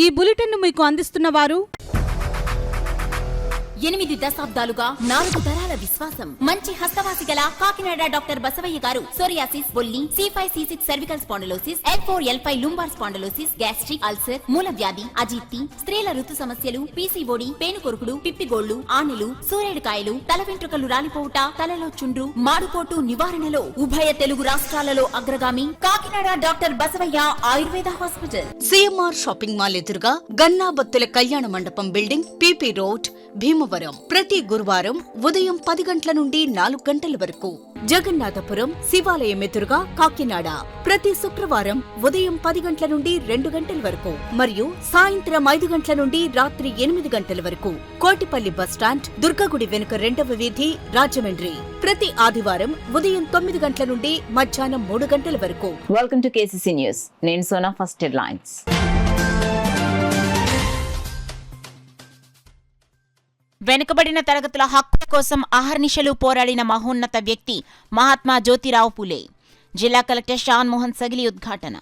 ఈ బులెటిన్ను మీకు అందిస్తున్న వారు 8 దశాబ్దాలుగా 4 తరాల విశ్వాసం. మంచి హస్తవాసి గల కాకినాడ డాక్టర్ బసవయ్య గారు సోరియాసిస్, బొల్లి, C5C6 cervical spondylosis, L4L5 lumbar spondylosis, gastric ulcer, మూల వ్యాధి, అజీర్తి, స్త్రీల ఋతు సమస్యలు, PCOD, పేనుకొరుకుడు, పిప్పిగోళ్లు, ఆనెలు, సూరేడుకాయలు, తల వెంట్రుకలు రాలిపోవుట, తలలో చుండ్రు, మాడుకోటు నివారణలో ఉభయ తెలుగు రాష్ట్రాలలో అగ్రగామి Kakinada doctor Basavayya Ayurveda hospital. CMR shopping mall ఎదురుగా గన్నాబత్తుల కళ్యాణ మండపం బిల్డింగ్, PP రోడ్, భీమవరం. ప్రతి గురువారం ఉదయం 10 గంటల నుండి 4 గంటల వరకు. జగన్నాథపురం శివాలయం ఎదురుగా కాకినాడ ప్రతి శుక్రవారం ఉదయం 10 గంటల నుండి 2 గంటల వరకు మరియు సాయంత్రం 5 గంటల నుండి రాత్రి 8 గంటల వరకు. కోటిపల్లి బస్టాండ్, దుర్గగుడి వెనుక 2వ వీధి, రాజమండ్రి. ప్రతి ఆదివారం ఉదయం 9 గంటల నుండి మధ్యాహ్నం 3 గంటల వరకు. Welcome to KCC news. నేను సోనా. First headlines. వెనుకబడిన తరగతుల హక్కుల కోసం అహర్నిశలు పోరాడిన మహోన్నత వ్యక్తి మహాత్మా జ్యోతిరావు పూలే. జిల్లా కలెక్టర్ షాన్ మోహన్ సగిలి ఉద్ఘాటన.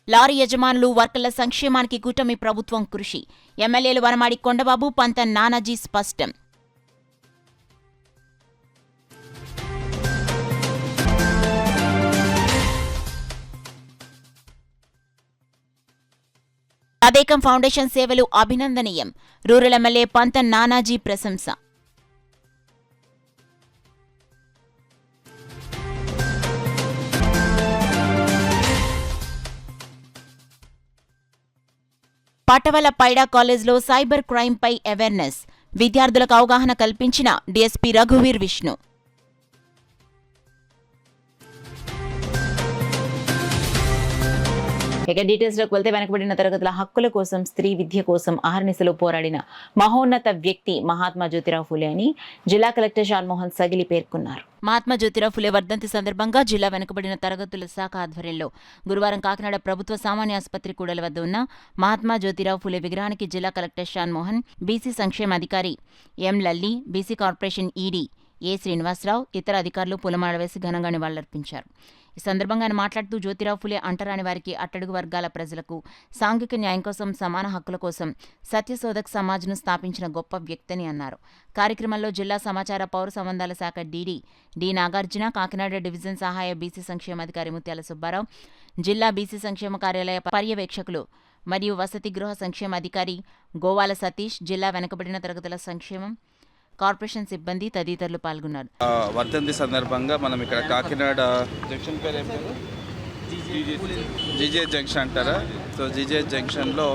లారీ యజమానులు, వర్కర్ల సంక్షేమానికి కూటమి ప్రభుత్వం కృషి. ఎమ్మెల్యేలు వనమాడి కొండబాబు, పంత నానాజీ స్పష్టం. అదేకం ఫౌండేషన్ సేవలు అభినందనీయం. రూరల్ ఎమ్మెల్యే పంత నానాజీ ప్రశంస. పటవల పైడా కాలేజ్లో సైబర్ క్రైమ్పై అవేర్నెస్. విద్యార్థులకు అవగాహన కల్పించిన DSP రఘువీర్ విష్ణు. ఇక డీటెయిల్స్లోకి వెళ్తే, వెనకబడిన తరగతుల హక్కుల కోసం, స్త్రీ విద్య కోసం అహర్నిశలో పోరాడిన మహోన్నత వ్యక్తి మహాత్మా జ్యోతిరావు ఫులే అని జిల్లా కలెక్టర్ షాన్ మోహన్ సగిలి పేర్కొన్నారు. మహాత్మా జ్యోతిరావు ఫులే వర్ధంతి సందర్భంగా జిల్లా వెనుకబడిన తరగతుల శాఖ ఆధ్వర్యంలో గురువారం కాకినాడ ప్రభుత్వ సామాన్య ఆసుపత్రి కూడలి వద్ద ఉన్న మహాత్మా జ్యోతిరావు ఫులే విగ్రహానికి జిల్లా కలెక్టర్ షాన్ మోహన్, బీసీ సంక్షేమ అధికారి ఎం లల్లి, బీసీ కార్పొరేషన్ ED ఏ శ్రీనివాసరావు, ఇతర అధికారులు పూలమాల వేసి ఘనంగా నివాళులర్పించారు. ఈ సందర్భంగా ఆయన మాట్లాడుతూ, జ్యోతిరావు ఫులే అంటరాని వారికి, అట్టడుగు వర్గాల ప్రజలకు సాంఘిక న్యాయం కోసం, సమాన హక్కుల కోసం సత్యశోధక్ సమాజ్ను స్థాపించిన గొప్ప వ్యక్తిని అన్నారు. కార్యక్రమంలో జిల్లా సమాచార పౌర సంబంధాల శాఖ DD D Nagarjuna, Kakinada division సహాయ బీసీ సంక్షేమాధికారి ముత్యాల సుబ్బారావు, జిల్లా బీసీ సంక్షేమ కార్యాలయ పర్యవేక్షకులు మరియు వసతి గృహ సంక్షేమ అధికారి గోవాల సతీష్, జిల్లా వెనుకబడిన తరగతుల సంక్షేమం కార్పొరేషన్ సిబ్బంది తదితరులు పాల్గొన్నారు. వర్ధంతి సందర్భంగా మనం ఇక్కడ కాకినాడ జంక్షన్ పేరు ఏం పేరు? GJ జంక్షన్ అంటారా? సో GJ జంక్షన్లో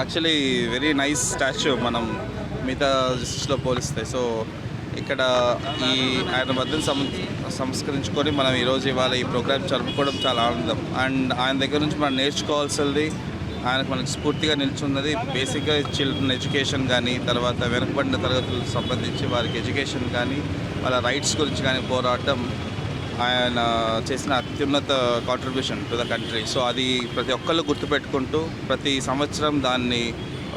యాక్చువల్లీ వెరీ నైస్ స్టాచ్యూ మనం మిగతా డిస్ట్రిక్ట్స్లో పోలిస్తే. సో ఇక్కడ ఈ ఆయన వర్ధంతి సంస్కరించుకొని మనం ఇవాళ ఈ ప్రోగ్రామ్ జరుపుకోవడం చాలా ఆనందం. అండ్ ఆయన దగ్గర నుంచి మనం నేర్చుకోవాల్సింది, ఆయనకు మనకు స్ఫూర్తిగా నిల్చున్నది బేసిక్గా చిల్డ్రన్ ఎడ్యుకేషన్ కానీ, తర్వాత వెనుకబడిన తరగతులకు సంబంధించి వారికి ఎడ్యుకేషన్ కానీ, వాళ్ళ రైట్స్ గురించి కానీ పోరాటం ఆయన చేసిన అత్యున్నత contribution to the country. So అది ప్రతి ఒక్కళ్ళు గుర్తుపెట్టుకుంటూ ప్రతి సంవత్సరం దాన్ని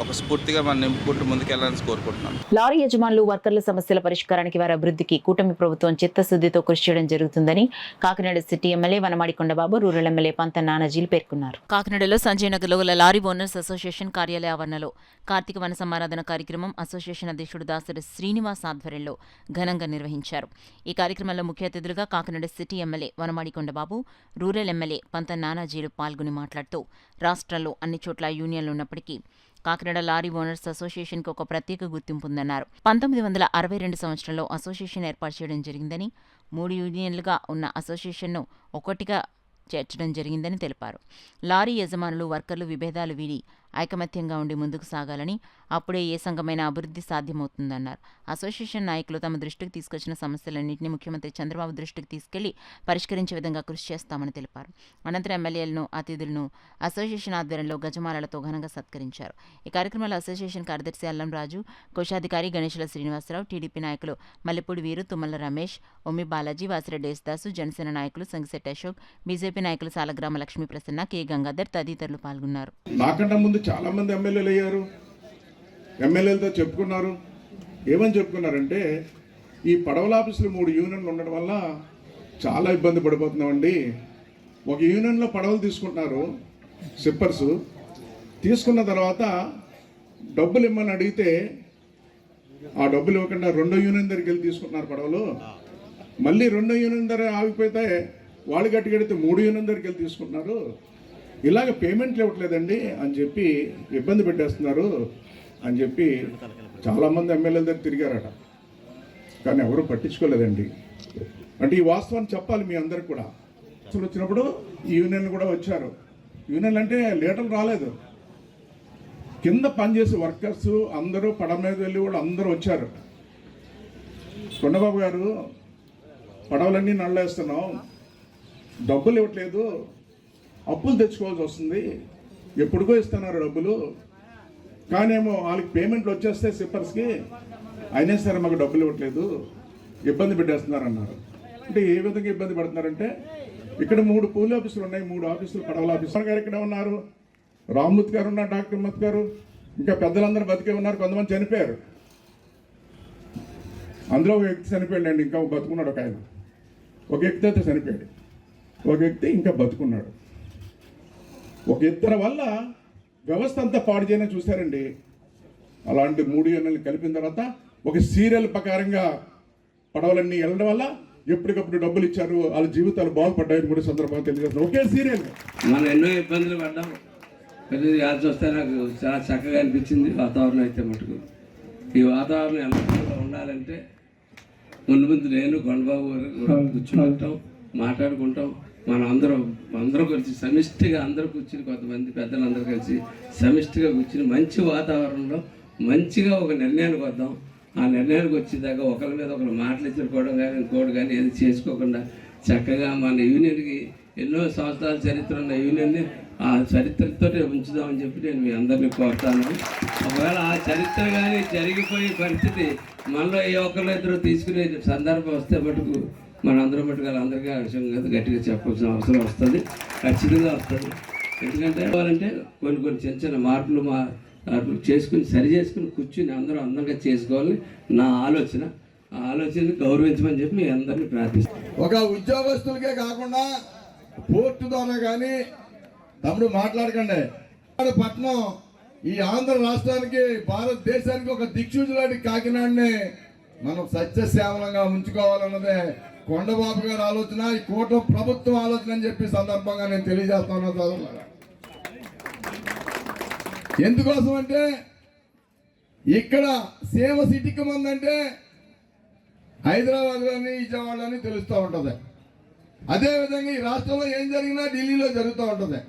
ఒక స్ఫూర్తిగా మనం నింపుకుంటూ ముందుకెళ్లాలని కోరుకుంటున్నాను. లారీ యజమానులు, వర్కర్ల సమస్యల పరిష్కారానికి, వారి అభివృద్ధికి కూటమి ప్రభుత్వం చిత్తశుద్ధితో కృషి చేయడం జరుగుతుందని Kakinada city MLA Vanamadi Kondababu, rural MLA Pantham నానాజీలు పేర్కొన్నారు. కాకినాడలో సంజయ్ నగర్లో గల లారీ ఓనర్స్ అసోసియేషన్ కార్యాలయ ఆవరణలో కార్తీక వన సమారాధన కార్యక్రమం అసోసియేషన్ అధ్యక్షుడు దాసరి శ్రీనివాస్ ఆధ్వర్యంలో ఘనంగా నిర్వహించారు. ఈ కార్యక్రమంలో ముఖ్య అతిథులుగా Kakinada city MLA Vanamadi Kondababu, rural MLA Pantham నానాజీలు పాల్గొని మాట్లాడుతూ, రాష్ట్రంలో అన్ని చోట్ల యూనియన్లు ఉన్నప్పటికీ కాకినాడ లారీ ఓనర్స్ అసోసియేషన్కి ఒక ప్రత్యేక గుర్తింపు ఉందన్నారు. 1962 సంవత్సరంలో అసోసియేషన్ ఏర్పాటు చేయడం జరిగిందని, 3 యూనియన్లుగా ఉన్న అసోసియేషన్ను ఒకటిగా చేర్చడం జరిగిందని తెలిపారు. లారీ యజమానులు, వర్కర్లు విభేదాలు వీడి ఐకమత్యంగా ఉండి ముందుకు సాగాలని, అప్పుడే ఏ సంఘమైన అభివృద్ధి సాధ్యమవుతుందన్నారు. అసోసియేషన్ నాయకులు తమ దృష్టికి తీసుకొచ్చిన సమస్యలన్నింటినీ ముఖ్యమంత్రి చంద్రబాబు దృష్టికి తీసుకెళ్లి పరిష్కరించే విధంగా కృషి చేస్తామని తెలిపారు. అనంతరం ఎమ్మెల్యేలను, అతిథులను అసోసియేషన్ ఆధ్వర్యంలో గజమాలలతో ఘనంగా సత్కరించారు. ఈ కార్యక్రమంలో అసోసియేషన్ కార్యదర్శి అల్లం రాజు, కోశాధికారి గణేశుల శ్రీనివాసరావు, టీడీపీ నాయకులు మల్లెపూడి వీరు, తుమ్మల రమేష్, ఒమ్మి బాలాజీ, వాసిరెడ్డి యేసుదాసు, జనసేన నాయకులు సంగిశెట్టి అశోక్, బీజేపీ నాయకులు సాలగ్రామ లక్ష్మీ ప్రసన్న, కె గంగాధర్ తదితరులు పాల్గొన్నారు. నాకంటే ముందు చాలా మంది ఎమ్మెల్యేలు అయ్యారు, ఎమ్మెల్యేలతో చెప్పుకున్నారు. ఏమని చెప్పుకున్నారంటే, ఈ పడవల ఆఫీసులు 3 యూనియన్లు ఉండడం వల్ల చాలా ఇబ్బంది పడిపోతున్నామండి. ఒక యూనియన్లో పడవలు తీసుకుంటున్నారు సిప్పర్స్, తీసుకున్న తర్వాత డబ్బులు ఇమ్మని అడిగితే ఆ డబ్బులు ఇవ్వకుండా 2వ యూనియన్ దగ్గరికి వెళ్ళి తీసుకుంటున్నారు పడవలు. మళ్ళీ 2వ యూనియన్ దగ్గర ఆగిపోతే వాళ్ళు గట్టిగడితే 3 యూనియన్ దగ్గరికి వెళ్ళి తీసుకుంటున్నారు. ఇలాగ పేమెంట్లు ఇవ్వట్లేదండి అని చెప్పి ఇబ్బంది పెట్టేస్తున్నారు అని చెప్పి చాలామంది ఎమ్మెల్యేల దగ్గర తిరిగారట, కానీ ఎవరు పట్టించుకోలేదండి. అంటే ఈ వాస్తవాన్ని చెప్పాలి మీ అందరికి కూడా. అసలు వచ్చినప్పుడు ఈ యూనియన్లు కూడా వచ్చారు. యూనియన్లు అంటే లీడర్లు రాలేదు, కింద పనిచేసే వర్కర్స్ అందరూ పడవ మీద వెళ్ళి వాళ్ళు అందరూ వచ్చారు. కొండబాబు గారు పడవలన్నీ నళ్ళేస్తున్నాం, డబ్బులు ఇవ్వట్లేదు, అప్పులు తెచ్చుకోవాల్సి వస్తుంది, ఎప్పుడుకో ఇస్తున్నారు డబ్బులు, కానేమో వాళ్ళకి పేమెంట్లు వచ్చేస్తే సిప్పర్స్కి అయినా సరే మాకు డబ్బులు ఇవ్వట్లేదు, ఇబ్బంది పెట్టేస్తున్నారు అన్నారు. అంటే ఏ విధంగా ఇబ్బంది పడుతున్నారంటే ఇక్కడ 3 కూలీ ఆఫీసులు ఉన్నాయి, 3 ఆఫీసులు పడవల ఆఫీసులు గారు ఇక్కడ ఉన్నారు, రామ్మూర్తి గారు ఉన్నారు, డాక్టర్ మత్ గారు, ఇంకా పెద్దలందరూ బతికే ఉన్నారు, కొంతమంది చనిపోయారు. అందులో ఒక వ్యక్తి చనిపోయాడు, ఇంకా బతుకున్నాడు ఒక ఆయన. ఒక వ్యక్తి అయితే చనిపోయాడు, ఒక వ్యక్తి ఇంకా బతుకున్నాడు. ఒక ఇద్దరి వల్ల వ్యవస్థ అంతా పాడు చేయని చూశారండి. అలాంటి 3 యూనియన్లు కలిపిన తర్వాత ఒక సీరియల్ ప్రకారంగా పడవలన్నీ వెళ్ళడం వల్ల ఎప్పటికప్పుడు డబ్బులు ఇచ్చారు, వాళ్ళ జీవితాలు బాగుపడ్డాయని కూడా సందర్భంగా తెలియజేస్తారు. ఒకే సీరియల్. మనం ఎన్నో ఇబ్బందులు పడ్డాం, ప్రతి యాద చూస్తే నాకు చాలా చక్కగా అనిపించింది వాతావరణం అయితే మటుకు. ఈ వాతావరణం ఎలా ఉండాలంటే ముందు ముందు నేను కొండబాబు గారు కూడా కూర్చుంటాం, మాట్లాడుకుంటాం. మనం అందరం కలిసి సమిష్టిగా అందరూ కూర్చుని, కొంతమంది పెద్దలందరూ కలిసి సమిష్టిగా కూర్చుని మంచి వాతావరణంలో మంచిగా ఒక నిర్ణయానికి వద్దాం. ఆ నిర్ణయానికి వచ్చేదాకా ఒకరి మీద ఒకరు మాటలు ఇచ్చుకోవడం కానీ ఇంకోటి కానీ ఏది చేసుకోకుండా చక్కగా మన యూనియన్కి ఎన్నో సంవత్సరాల చరిత్ర ఉన్న యూనియన్ని ఆ చరిత్రతో ఉంచుదామని చెప్పి నేను మీ అందరినీ కోరుతాను. ఒకవేళ ఆ చరిత్ర కానీ జరిగిపోయే పరిస్థితి మనలో ఏ ఒక్కరిలో ఇద్దరు తీసుకునే సందర్భం వస్తే మటుకు మనందరం మటుకు అందరికీ ఆ విషయం కదా గట్టిగా చెప్పాల్సిన అవసరం వస్తుంది, ఖచ్చితంగా వస్తుంది. ఎందుకంటే కావాలంటే కొన్ని చిన్న చిన్న మార్పులు చేసుకుని సరి చేసుకుని కూర్చుని అందరూ అందంగా చేసుకోవాలని నా ఆలోచన. ఆ ఆలోచనని గౌరవించమని చెప్పి మీ అందరినీ ప్రార్థిస్తాను. ఒక ఉద్యోగస్తులకే కాకుండా పోర్టు ద్వారా కానీ తమ్ముడు మాట్లాడకండి. పట్నం ఈ ఆంధ్ర రాష్ట్రానికి భారతదేశానికి ఒక దిక్సూచులాంటి కాకినాడని మనం సత్యశ్యామలంగా ఉంచుకోవాలన్నదే కొండబాబు గారి ఆలోచన, ఈ కూటమి ప్రభుత్వం ఆలోచన అని చెప్పి సందర్భంగా నేను తెలియజేస్తాను సోదరులారా. ఎందుకోసం అంటే ఇక్కడ సేవ సిటీకి మందంటే హైదరాబాద్లోని విజయవాడలోని తెలుస్తూ ఉంటుంది. అదేవిధంగా ఈ రాష్ట్రంలో ఏం జరిగినా ఢిల్లీలో జరుగుతూ ఉంటుంది.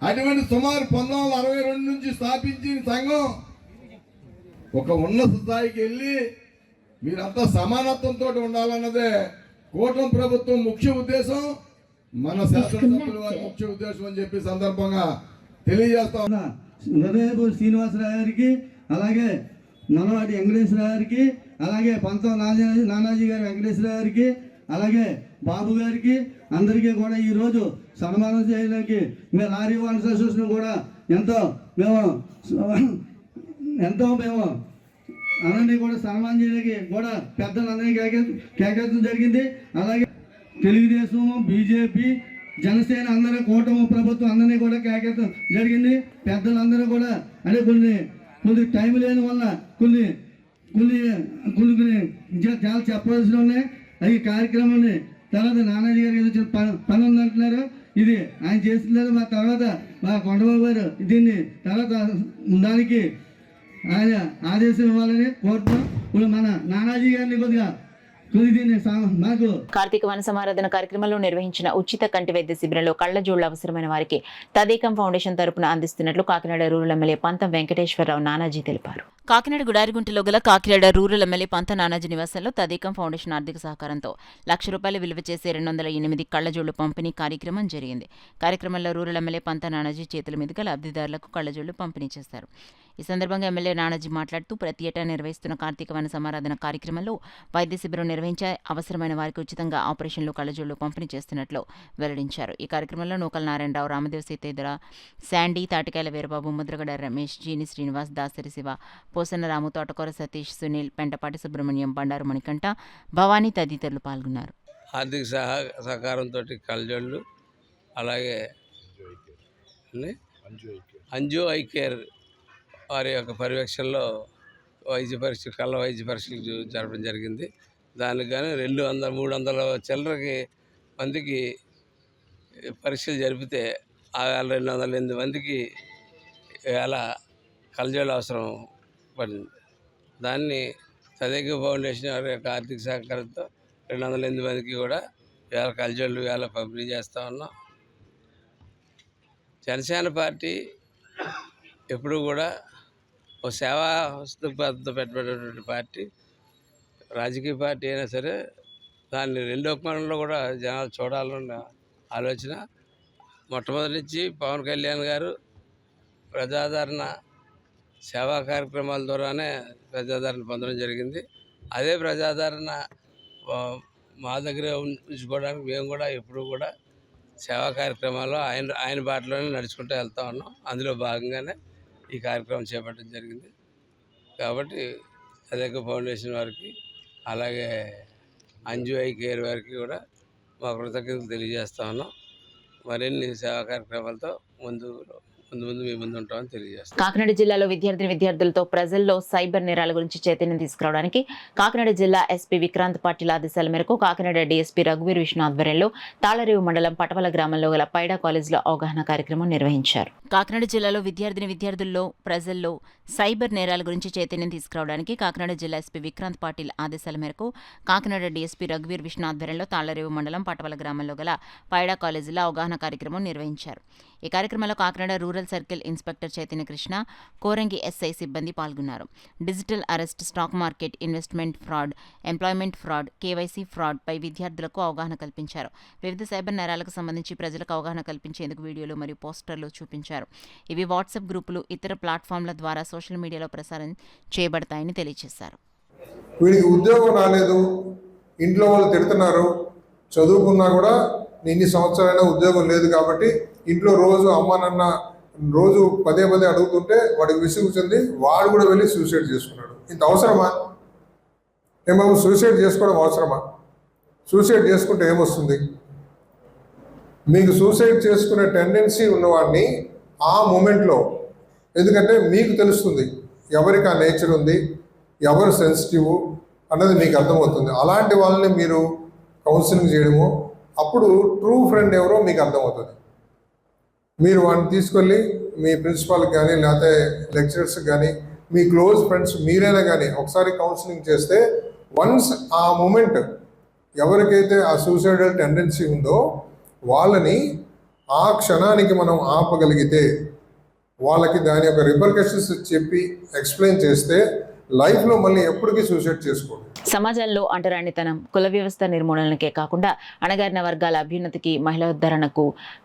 అటువంటి సుమారు 1962 నుంచి స్థాపించిన సంఘం ఒక ఉన్నత స్థాయికి వెళ్ళి మీరంతా సమానత్వంతో ఉండాలన్నదే కూటమి ప్రభుత్వం ముఖ్య ఉద్దేశం, మన శాసనసభ్యుల వారి ముఖ్య ఉద్దేశం అని చెప్పి సందర్భంగా తెలియజేస్తా ఉన్నా. హృదయపూర్ శ్రీనివాసరావు గారికి, అలాగే నల్లవాటి వెంకటేశ్వరరావు గారికి, అలాగే పంతం నానాజీ గారి వెంకటేశ్వరరావు గారికి, అలాగే బాబు గారికి అందరికీ కూడా ఈరోజు సన్మానం చేయడానికి మేము లారీ ఓనర్స్ అసోసియేషన్ కూడా ఎంతో మేము అందరినీ కూడా సన్మానం చేయడానికి కూడా పెద్దలందరినీ కేటాయించడం జరిగింది. అలాగే తెలుగుదేశం, బీజేపీ, జనసేన అందరూ కూటమి ప్రభుత్వం అందరినీ కూడా కేటాయించడం జరిగింది. పెద్దలందరూ కూడా అంటే కొన్ని టైం లేని వల్ల కొన్ని చాలా చెప్పవలసి ఉన్నాయి. ఈ కార్యక్రమాన్ని తర్వాత నానాజీ గారికి వచ్చిన పని ఉందంటున్నారు. ఇది ఆయన చేస్తున్నారు. మా తర్వాత మా కొండబాబు గారు దీన్ని తర్వాత దానికి ఆయన ఆదేశం ఇవ్వాలని కోరుతున్నాం. ఇప్పుడు మన నానాజీ గారిని కొద్దిగా కార్తీక వన సమారాధన కార్యక్రమంలో నిర్వహించిన ఉచిత కంటి వైద్య శిబిరంలో కళ్లజోళ్లు అవసరమైన వారికి తదేకం ఫౌండేషన్ తరపున అందిస్తున్నట్లు కాకినాడ రూరల్ ఎమ్మెల్యే పంతం వెంకటేశ్వరరావు నానాజీ తెలిపారు. కాకినాడ గుడారిగుంటలో గల కాకినాడ రూరల్ ఎమ్మెల్యే పంత నానాజీ నివాసంలో తదేకం ఫౌండేషన్ ఆర్థిక సహకారంతో ₹1,00,000 విలువ చేసే 208 కళ్లజోళ్లు పంపిణీ కార్యక్రమం జరిగింది. కార్యక్రమంలో రూరల్ ఎమ్మెల్యే పంత నానాజీ చేతుల మీదుగా లబ్ధిదారులకు కళ్లజోళ్లు పంపిణీ చేశారు. ఈ సందర్భంగా ఎమ్మెల్యే నానాజీ మాట్లాడుతూ ప్రతి ఏటా నిర్వహిస్తున్న కార్తీక వన సమారాధన కార్యక్రమంలో వైద్య శిబిరం నిర్వహించే అవసరమైన వారికి ఉచితంగా ఆపరేషన్లు, కళ్లజోళ్లు పంపిణీ చేస్తున్నట్లు వెల్లడించారు. ఈ కార్యక్రమంలో నూకల నారాయణరావు, రామదేవ్ సీతేంద్ర, శాండీ, తాటికాయల వీరబాబు, ముద్రగడ రమేష్, జీని శ్రీనివాస్, దాసరి శివ, పోసన్న రాము, తోటకూర సతీష్, సునీల్, పెంటపాటి సుబ్రహ్మణ్యం, బండారు మణికంఠ, భవానీ తదితరులు పాల్గొన్నారు. ఆర్థిక సహకారంతో కళ్ళజోళ్ళు, అలాగే అంజు ఐ కేర్ వారి యొక్క పర్యవేక్షణలో కళ్ళ వైద్య పరీక్షలు జరపడం జరిగింది. దానికి కానీ 200-300 చిల్లరకి మందికి పరీక్షలు జరిపితే 208 మందికి వేళ కళ్ళజోళ్ళు అవసరం పడింది. దాన్ని తదేక ఫౌండేషన్ వారి యొక్క ఆర్థిక సహకారంతో 208 మందికి కూడా వేళ కళ్ళజోళ్ళు పంపిణీ చేస్తూ ఉన్నాం. జనసేన పార్టీ ఎప్పుడూ కూడా ఒక సేవా దృక్పథంతో పెట్టబడినటువంటి పార్టీ. రాజకీయ పార్టీ అయినా సరే దాన్ని రెండో కోణంలో కూడా జనాలు చూడాలన్న ఆలోచన మొట్టమొదటి నుంచి పవన్ కళ్యాణ్ గారు ప్రజాదరణ సేవా కార్యక్రమాల ద్వారానే ప్రజాదరణ పొందడం జరిగింది. అదే ప్రజాదరణ మా దగ్గర ఉంచుకోవడానికి మేము కూడా ఎప్పుడు కూడా సేవా కార్యక్రమాల్లో ఆయన బాటలోనే నడుచుకుంటూ వెళ్తూ ఉన్నాం. అందులో భాగంగానే ఈ కార్యక్రమం చేపట్టడం జరిగింది. కాబట్టి తదేక ఫౌండేషన్ వారికి, అలాగే అంజు ఐ కేర్ వారికి కూడా మా కృతజ్ఞతలు తెలియజేస్తా ఉన్నాం. మరిన్ని సేవా కార్యక్రమాలతో ముందు మీ ముందు ఉంటామని తెలియజేస్తాం. కాకినాడ జిల్లాలో విద్యార్థులతో ప్రజల్లో సైబర్ నేరాల గురించి చైతన్యం తీసుకురావడానికి కాకినాడ జిల్లా ఎస్పీ విక్రాంత్ పాటిల్ ఆదేశాల మేరకు కాకినాడ డీఎస్పీ రఘువీర్ విష్ణు ఆధ్వర్యంలో తాళరేవు మండలం పటవల గ్రామంలో గల పైడా కాలేజీలో అవగాహన కార్యక్రమం నిర్వహించారు. కాకినాడ జిల్లాలో విద్యార్థుల్లో ప్రజల్లో సైబర్ నేరాల గురించి చైతన్యం తీసుకురావడానికి కాకినాడ జిల్లా ఎస్పీ విక్రాంత్ పాటిల్ ఆదేశాల మేరకు కాకినాడ డీఎస్పీ రఘువీర్ విష్ణు ఆధ్వర్యంలో తాళరేవు మండలం పటవల గ్రామంలో గల పైడా కాలేజీలో అవగాహన కార్యక్రమం నిర్వహించారు. ఈ కార్యక్రమంలో Kakinada rural circle inspector Chaitanya Krishna, Korangi SI సిబ్బంది పాల్గొన్నారు. Digital arrest, stock market, investment fraud, employment fraud, KYC fraud పై విద్యార్థులకు అవగాహన కల్పించారు. వివిధ సైబర్ నేరాలకు సంబంధించి ప్రజలకు అవగాహన కల్పించేందుకు వీడియోలు మరియు పోస్టర్లు చూపించారు. ఇవి వాట్సాప్ గ్రూపులు, ఇతర ప్లాట్ఫామ్ల ద్వారా సోషల్ మీడియాలో ప్రసారం చేయబడతాయని తెలియజేశారు. వీడికి ఉద్యోగం రాలేదు, ఇంట్లో వాళ్ళు తిడుతున్నారు, చదువుకున్నా కూడా ఇన్ని సంవత్సరాలైనా ఉద్యోగం లేదు కాబట్టి ఇంట్లో రోజు అమ్మ నాన్న రోజు పదే అడుగుతుంటే వాడికి విసుగు చెంది వాడు కూడా వెళ్ళి సూసైడ్ చేసుకున్నాడు. ఇంత అవసరమా? ఏమో సూసైడ్ చేసుకోవడం అవసరమా? సూసైడ్ చేసుకుంటే ఏమొస్తుంది? మీకు సూసైడ్ చేసుకునే టెండెన్సీ ఉన్నవాడిని ఆ మూమెంట్లో, ఎందుకంటే మీకు తెలుస్తుంది ఎవరికి ఆ నేచర్ ఉంది, ఎవరు సెన్సిటివ్ అన్నది మీకు అర్థమవుతుంది. అలాంటి వాళ్ళని మీరు కౌన్సిలింగ్ చేయడము, అప్పుడు ట్రూ ఫ్రెండ్ ఎవరో మీకు అర్థమవుతుంది. మీరు వాడిని తీసుకెళ్ళి మీ ప్రిన్సిపాల్కి కానీ లేకపోతే లెక్చరర్స్కి కానీ మీ క్లోజ్ ఫ్రెండ్స్ మీరైనా కానీ ఒకసారి కౌన్సిలింగ్ చేస్తే వన్స్ ఆ మూమెంట్ ఎవరికైతే ఆ సూసైడల్ టెండెన్సీ ఉందో వాళ్ళని ఆ క్షణానికి మనం ఆపగలిగితే, వాళ్ళకి దాని యొక్క రిపర్కషన్స్ చెప్పి ఎక్స్ప్లెయిన్ చేస్తే లైఫ్లో మళ్ళీ ఎప్పటికీ సూసైడ్ చేసుకోండి. సమాజంలో అంటరానితనం, కుల వ్యవస్థ నిర్మూలనకే కాకుండా అణగారిన వర్గాల అభ్యున్నతికి, మహిళా ఉద్ధరణకు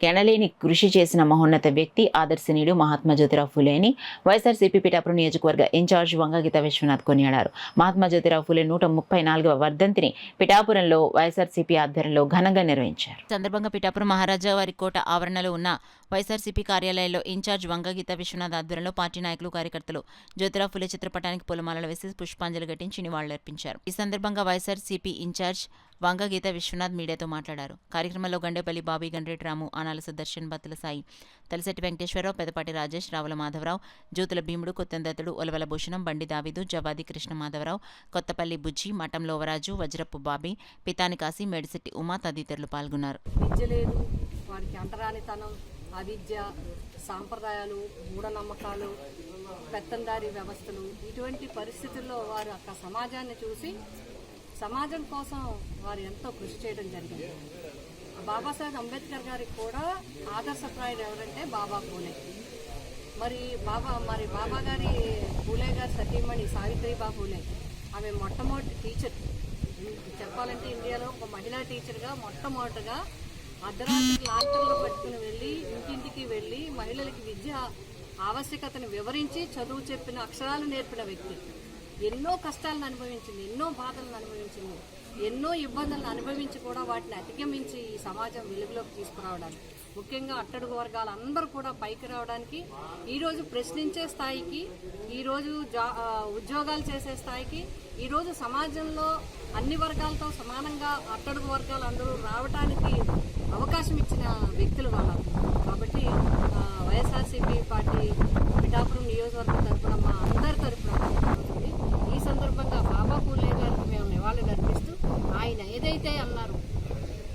ఎనలేని కృషి చేసిన మహోన్నత వ్యక్తి, ఆదర్శనీయుడు మహాత్మా జ్యోతిరావు ఫులే అని వైఎస్ఆర్సీపీ పిఠాపురం నియోజకవర్గ ఇన్ఛార్జ్ వంగగీత విశ్వనాథ్ కొనియాడారు. మహాత్మా జ్యోతిరావు ఫులే 134వ వర్ధంతిని పిఠాపురంలో వైఎస్ఆర్సీపీ ఆధ్వర్యంలో ఘనంగా నిర్వహించారు. సందర్భంగా పిఠాపురం మహారాజా వారి కోట ఆవరణలో ఉన్న వైఎస్ఆర్సీపీ కార్యాలయంలో ఇన్ఛార్జ్ వంగగీత విశ్వనాథ్ ఆధ్వర్యంలో పార్టీ నాయకులు, కార్యకర్తలు జ్యోతిరావు ఫులే చిత్రపటానికి పూలమాలలు వేసి పుష్పాంజలి ఘటించి నివాళులర్పించారు. ఈ సందర్భంగా వైఎస్ఆర్సీపీ ఇన్ఛార్జ్ వంగగీత విశ్వనాథ్ మీడియాతో మాట్లాడారు. కార్యక్రమంలో గండేపల్లి బాబీ, గండ్రేటి రాము, ఆనాల సుదర్శన్, బత్తుల సాయి, తలసెట్టి వెంకటేశ్వరరావు, పెదపాటి రాజేష్, రావుల మాధవరావు, జ్యోతుల భీముడు, కొత్తందతుడు, ఒలవల భూషణం, బండి దావీదు, జవాది కృష్ణ మాధవరావు, కొత్తపల్లి బుజ్జి, మఠం లోవరాజు, వజ్రపు బాబీ, పితాని కాశీ, మేడిశెట్టి ఉమా తదితరులు పాల్గొన్నారు. విద్య లేదు, వారికి అంటరానితనం, అవిద్య, సాంప్రదాయాలు, మూఢనమ్మకాలు, పెత్తందారీ వ్యవస్థలు, ఇటువంటి పరిస్థితుల్లో వారు అక్క సమాజాన్ని చూసి సమాజం కోసం వారు ఎంతో కృషి చేయడం జరిగింది. బాబాసాహెబ్ అంబేద్కర్ గారికి కూడా ఆదర్శప్రాయుడు ఎవరంటే బాబా పూలే. మరి బాబా గారి పూలే గారి సతీమణి సావిత్రిబా పూలే, ఆమె మొట్టమొదటి టీచర్. చెప్పాలంటే ఇండియాలో ఒక మహిళా టీచర్గా మొట్టమొదటిగా అర్ధరాత్రి లాంతర్లో పట్టుకుని వెళ్ళి ఇంటింటికి వెళ్ళి మహిళలకి విద్య ఆవశ్యకతను వివరించి చదువు చెప్పిన, అక్షరాలు నేర్పిన వ్యక్తి. ఎన్నో కష్టాలను అనుభవించింది, ఎన్నో బాధలను అనుభవించింది. ఎన్నో ఇబ్బందులను అనుభవించి కూడా వాటిని అధిగమించి ఈ సమాజం వెలుగులోకి తీసుకురావడానికి, ముఖ్యంగా అట్టడుగు వర్గాలు అందరూ కూడా పైకి రావడానికి, ఈరోజు ప్రశ్నించే స్థాయికి, ఈరోజు ఉద్యోగాలు చేసే స్థాయికి, ఈరోజు సమాజంలో అన్ని వర్గాలతో సమానంగా అట్టడుగు వర్గాలు అందరూ రావడానికి అవకాశం ఇచ్చిన వ్యక్తులు వాళ్ళు. కాబట్టి వైఎస్ఆర్సీపీ పార్టీ పిఠాపురం నియోజకవర్గం తరఫున మా అందరి తరఫున అవుతుంది. ఈ సందర్భంగా బాబా పూలే గారికి మేము నివాళులు అర్పిస్తూ, ఆయన ఏదైతే అన్నారు,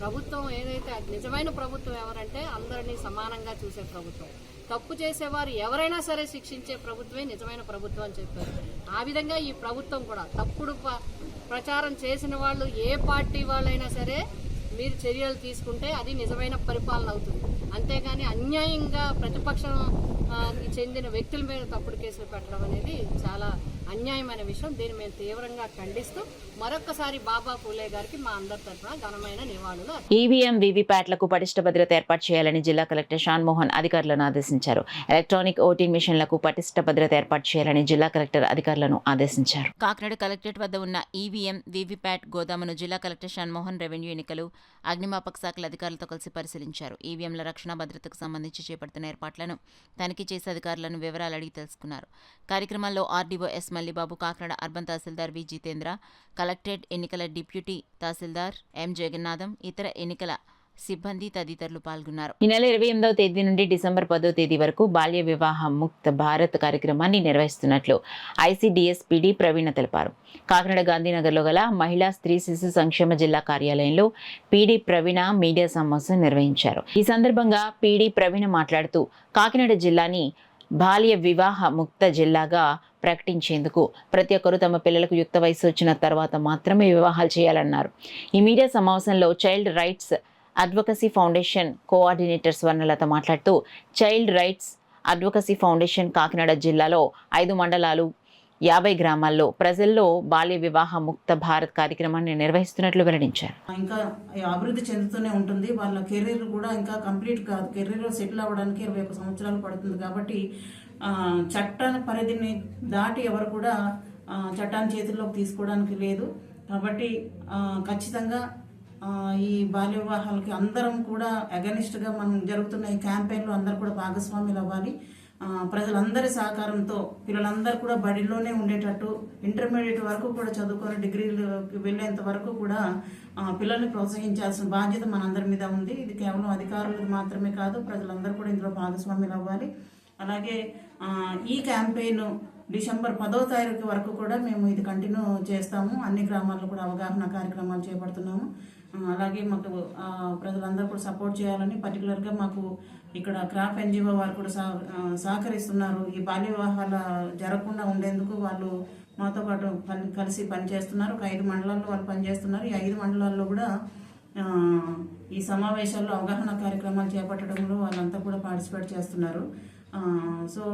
ప్రభుత్వం ఏదైతే నిజమైన ప్రభుత్వం ఎవరంటే అందరినీ సమానంగా చూసే ప్రభుత్వం, తప్పు చేసేవారు ఎవరైనా సరే శిక్షించే ప్రభుత్వమే నిజమైన ప్రభుత్వం అని చెప్పారు. ఆ విధంగా ఈ ప్రభుత్వం కూడా తప్పుడు ప్రచారం చేసిన వాళ్ళు ఏ పార్టీ వాళ్ళైనా సరే మీరు చర్యలు తీసుకుంటే అది నిజమైన పరిపాలన అవుతుంది. అంతేగాని అన్యాయంగా ప్రతిపక్షం చెందిన వ్యక్తుల మీద తప్పుడు కేసులు పెట్టడం అనేది చాలా అన్యాయమైన విషయం. దీన్ని మేము తీవ్రంగా ఖండిస్తూ మరొక్కసారి బాబా పూలే గారికి మా అందరి తరఫున ఘనమైన నివాళులు. ఈవీఎం వీవీప్యాట్లకు పటిష్ట భద్రత ఏర్పాటు చేయాలని జిల్లా కలెక్టర్ షాన్ మోహన్ అధికారులను ఆదేశించారు. ఎలక్ట్రానిక్ ఓటింగ్ మిషన్లకు పటిష్ట భద్రత ఏర్పాటు చేయాలని జిల్లా కలెక్టర్ అధికారులను ఆదేశించారు. కాకినాడ కలెక్టరేట్ వద్ద ఉన్న ఈవీఎం వీవీప్యాట్ గోదామును జిల్లా కలెక్టర్ షాన్ మోహన్, రెవెన్యూ, ఎన్నికలు, అగ్నిమాపక శాఖల అధికారులతో కలిసి పరిశీలించారు. ఈవీఎంల రక్షణ భద్రతకు సంబంధించి చేపడుతున్న ఏర్పాట్లను తనిఖీ చేసి అధికారులను వివరాలు అడిగి తెలుసుకున్నారు. కార్యక్రమంలో RDO S Mallibabu, Kakinada urban tahsildar V Jitendra, collectorate ఎన్నికల డిప్యూటీ తహసీల్దార్ ఎం జగన్నాథం, ఇతర ఎన్నికల సిబ్బంది తదితరులు పాల్గొన్నారు. ఈ నెల 28వ తేదీ నుండి డిసెంబర్ 10వ తేదీ వరకు బాల్య వివాహ ముక్త భారత్ కార్యక్రమాన్ని నిర్వహిస్తున్నట్లు ఐసీడీఎస్ పీడీ ప్రవీణ తెలిపారు. కాకినాడ గాంధీనగర్లో గల మహిళా స్త్రీ శిశు సంక్షేమ జిల్లా కార్యాలయంలో పీడీ ప్రవీణ మీడియా సమావేశం నిర్వహించారు. ఈ సందర్భంగా పీడీ ప్రవీణ మాట్లాడుతూ కాకినాడ జిల్లాని బాల్య వివాహ ముక్త జిల్లాగా ప్రకటించేందుకు ప్రతి ఒక్కరూ తమ పిల్లలకు యుక్త వయసు వచ్చిన తర్వాత మాత్రమే వివాహాలు చేయాలన్నారు. ఈ మీడియా సమావేశంలో child rights advocacy foundation coordinator Swarnalatha మాట్లాడుతూ, child rights advocacy foundation Kakinada జిల్లాలో 5 మండలాలు 50 గ్రామాల్లో ప్రజల్లో బాల్య వివాహ ముక్త భారత్ కార్యక్రమాన్ని నిర్వహిస్తున్నట్లు వెల్లడించారు. ఇంకా అభివృద్ధి చెందుతూనే ఉంటుంది. వాళ్ళ కెరీర్ కూడా ఇంకా కంప్లీట్ కాదు. కెరీర్లో సెటిల్ అవ్వడానికి 21 సంవత్సరాలు పడుతుంది. కాబట్టి చట్టాల పరిధిని దాటి ఎవరు కూడా చట్టాన్ని చేతుల్లోకి తీసుకోవడానికి లేదు. కాబట్టి ఖచ్చితంగా ఈ బాల్య వివాహాలకి అందరం కూడా అగనిస్ట్గా మనం జరుగుతున్న ఈ క్యాంపెయిన్లో అందరూ కూడా భాగస్వాములు అవ్వాలి. ప్రజలందరి సహకారంతో పిల్లలందరూ కూడా బడిలోనే ఉండేటట్టు, ఇంటర్మీడియట్ వరకు కూడా చదువుకొని డిగ్రీలకు వెళ్ళేంత వరకు కూడా పిల్లల్ని ప్రోత్సహించాల్సిన బాధ్యత మనందరి మీద ఉంది. ఇది కేవలం అధికారులకు మాత్రమే కాదు, ప్రజలందరూ కూడా ఇందులో భాగస్వాములు అవ్వాలి. అలాగే ఈ క్యాంపెయిన్ డిసెంబర్ 10వ తారీఖు వరకు కూడా మేము ఇది కంటిన్యూ చేస్తాము. అన్ని గ్రామాల్లో కూడా అవగాహన కార్యక్రమాలు చేపడుతున్నాము. అలాగే మాకు ప్రజలందరూ కూడా సపోర్ట్ చేయాలని, పర్టికులర్గా మాకు ఇక్కడ క్రాప్ ఎన్జిఓ వారు కూడా సహకరిస్తున్నారు. ఈ బాల్య వివాహాల జరగకుండా ఉండేందుకు వాళ్ళు మాతో పాటు కలిసి పనిచేస్తున్నారు. ఒక 5 మండలాల్లో వాళ్ళు పనిచేస్తున్నారు. ఈ 5 మండలాల్లో కూడా ఈ సమావేశాల్లో అవగాహన కార్యక్రమాలు చేపట్టడంలో వాళ్ళంతా కూడా పార్టిసిపేట్ చేస్తున్నారు. సో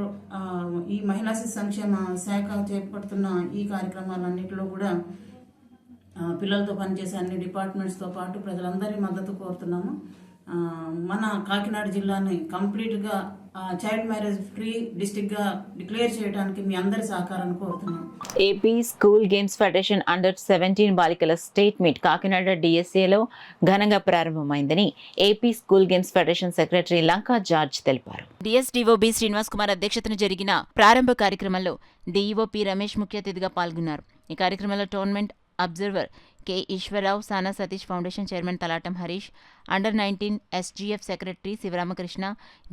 ఈ మహిళా శిశు సంక్షేమ శాఖ చేపడుతున్న ఈ కార్యక్రమాలన్నింటిలో కూడా పిల్లలతో పనిచేసే అన్ని డిపార్ట్మెంట్స్తో పాటు ప్రజలందరి మద్దతు కోరుతున్నాము. మన కాకినాడ జిల్లాని కంప్లీట్గా చైల్డ్ మ్యారేజ్ ఫ్రీ డిస్ట్రిక్ట్గా డిక్లేర్ చేయడానికి మీ అందరి సహకారాన్ని కోరుతున్నాం. ఏపీ స్కూల్ గేమ్స్ ఫెడరేషన్ అండర్-17 బాలికల స్టేట్ మీట్ కాకినాడ డిఎస్ఏలో ఘనంగా ప్రారంభమైందని AP school games federation secretary Lanka George తెలిపారు. డిఎస్డీఓ బి శ్రీనివాస్ కుమార్ అధ్యక్షతన జరిగిన ప్రారంభ కార్యక్రమంలో డీఈఓ పి రమేష్ ముఖ్య అతిథిగా పాల్గొన్నారు. ఈ కార్యక్రమంలో tournament observer K Eswararao, Sana Satish foundation chairman Talatam Harish, under nineteen SGF secretary Sivaramakrishna,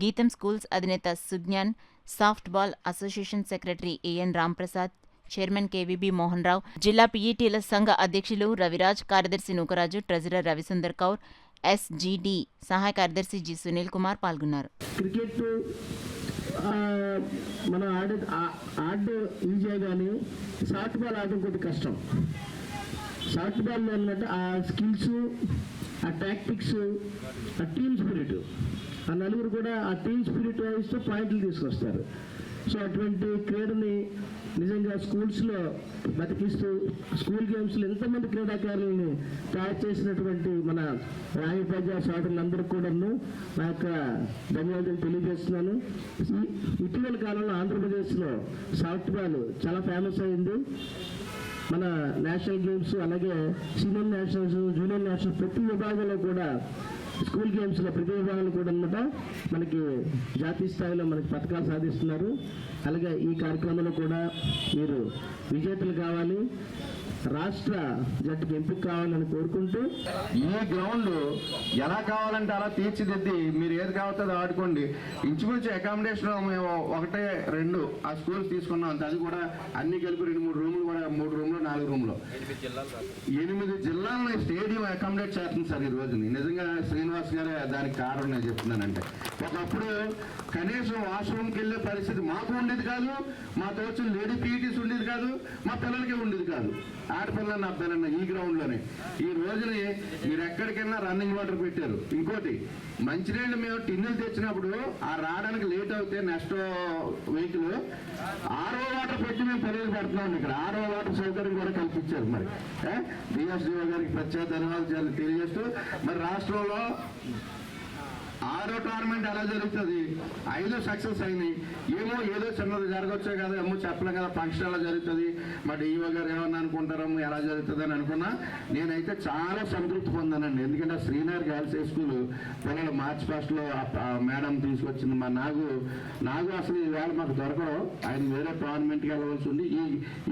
Gitam schools అధినేత Sujnan, softball association secretary AN Ramprasad, chairman KVB Mohan Rao, జిల్లా పీఈటీల సంఘ అధ్యక్షులు రవిరాజ్, కార్యదర్శి నూకరాజు, ట్రెజరర్ రవిసుందర్ కౌర్, ఎస్జీడీ సహాయ కార్యదర్శి జి సునీల్ కుమార్ పాల్గొన్నారు. క్రికెట్ మనం ఆడే ఈజీగా కానీ షార్ట్ బాల్ ఆడడం కొద్దిగా కష్టం. షార్ట్ బాల్ ఏంటంటే ఆ స్కిల్స్, ఆ టాక్టిక్స్, ఆ టీమ్ స్పిరిట్, ఆ నలుగురు కూడా ఆ టీమ్ స్పిరిట్ ఇస్తే పాయింట్లు తీసుకొస్తారు. సో అటువంటి క్రీడని నిజంగా స్కూల్స్లో బతికిస్తూ స్కూల్ గేమ్స్లో ఎంతమంది క్రీడాకారులని తయారు చేసినటువంటి మన రాజోపాధ్యాయ సోదరులందరికీ కూడాను నా యొక్క ధన్యవాదాలు తెలియజేస్తున్నాను. ఇటీవల కాలంలో ఆంధ్రప్రదేశ్లో సాఫ్ట్ బాల్ చాలా ఫేమస్ అయింది. మన నేషనల్ గేమ్స్ అలాగే సీనియర్ నేషనల్స్, జూనియర్ నేషనల్స్ ప్రతి విభాగంలో కూడా స్కూల్ గేమ్స్లో ప్రతి విభాగంలో కూడా అన్నమాట మనకి జాతీయ స్థాయిలో మనకి పథకాలు సాధిస్తున్నారు. అలాగే ఈ కార్యక్రమంలో కూడా మీరు విజేతలు కావాలి, రాష్ట్ర జట్టుకి ఎంపిక కావాలని కోరుకుంటూ ఈ గ్రౌండ్ ఎలా కావాలంటే అలా తీర్చిదిద్ది మీరు ఏది కావాలో అది ఆడుకోండి. ఇంచుమించు అకామిడేషన్ మేము 1-2 ఆ స్కూల్స్ తీసుకున్నాం. అది కూడా అన్ని కలిపి 2-3 రూములు కూడా 3 రూమ్లు 4 రూమ్లు 8 జిల్లాలను స్టేడియం అకామిడేట్ చేస్తుంది సార్ ఈ రోజుని. నిజంగా శ్రీనివాస్ గారే దానికి కారణం నేను చెప్తున్నానంటే. ఒకప్పుడు కనీసం వాష్రూమ్కి వెళ్ళే పరిస్థితి మాకు ఉండేది కాదు, మాతో వచ్చిన లేడీ పీఈటీస్ ఉండేది కాదు, మా పిల్లలకి ఉండేది కాదు. ఆడపిల్లన్న అబ్బాయిలన్న ఈ గ్రౌండ్లోనే. ఈ రోజుని మీరు ఎక్కడికైనా రన్నింగ్ వాటర్ పెట్టారు. ఇంకోటి మంచినీళ్ళు మేము టిన్నులు తెచ్చినప్పుడు ఆ రావడానికి లేట్ అవుతే నెక్స్ట్ వెహికల్ ఆర్ఓ వాటర్ పెట్టి మేము పరుగులు పెడుతున్నాం. ఇక్కడ ఆర్ఓ వాటర్ సౌకర్యం కూడా కల్పించారు. మరి డిఎస్డిఓ గారికి ప్రత్యేక ధన్యవాదాలు తెలియజేస్తూ మరి రాష్ట్రంలో 6వ టోర్నమెంట్ ఎలా జరుగుతుంది, 5 సక్సెస్ అయినాయి. ఏదో చిన్నది జరగవచ్చే కదా, చెప్పలేం కదా, ఫంక్షన్ ఎలా జరుగుతుంది, మరి డిఓ గారు ఏమన్నా అనుకుంటారో ఎలా జరుగుతుంది అని అనుకున్నా. నేనైతే చాలా సంతృప్తి పొందానండి. ఎందుకంటే శ్రీనగర్ గర్ల్స్ హై స్కూల్ పిల్లలు మార్చ్ ఫస్ట్లో మేడం తీసుకొచ్చింది. మా నాగు అసలు ఈవేళ మాకు దొరకడం, ఆయన వేరే టోర్నమెంట్కి వెళ్ళవలసి ఉంది.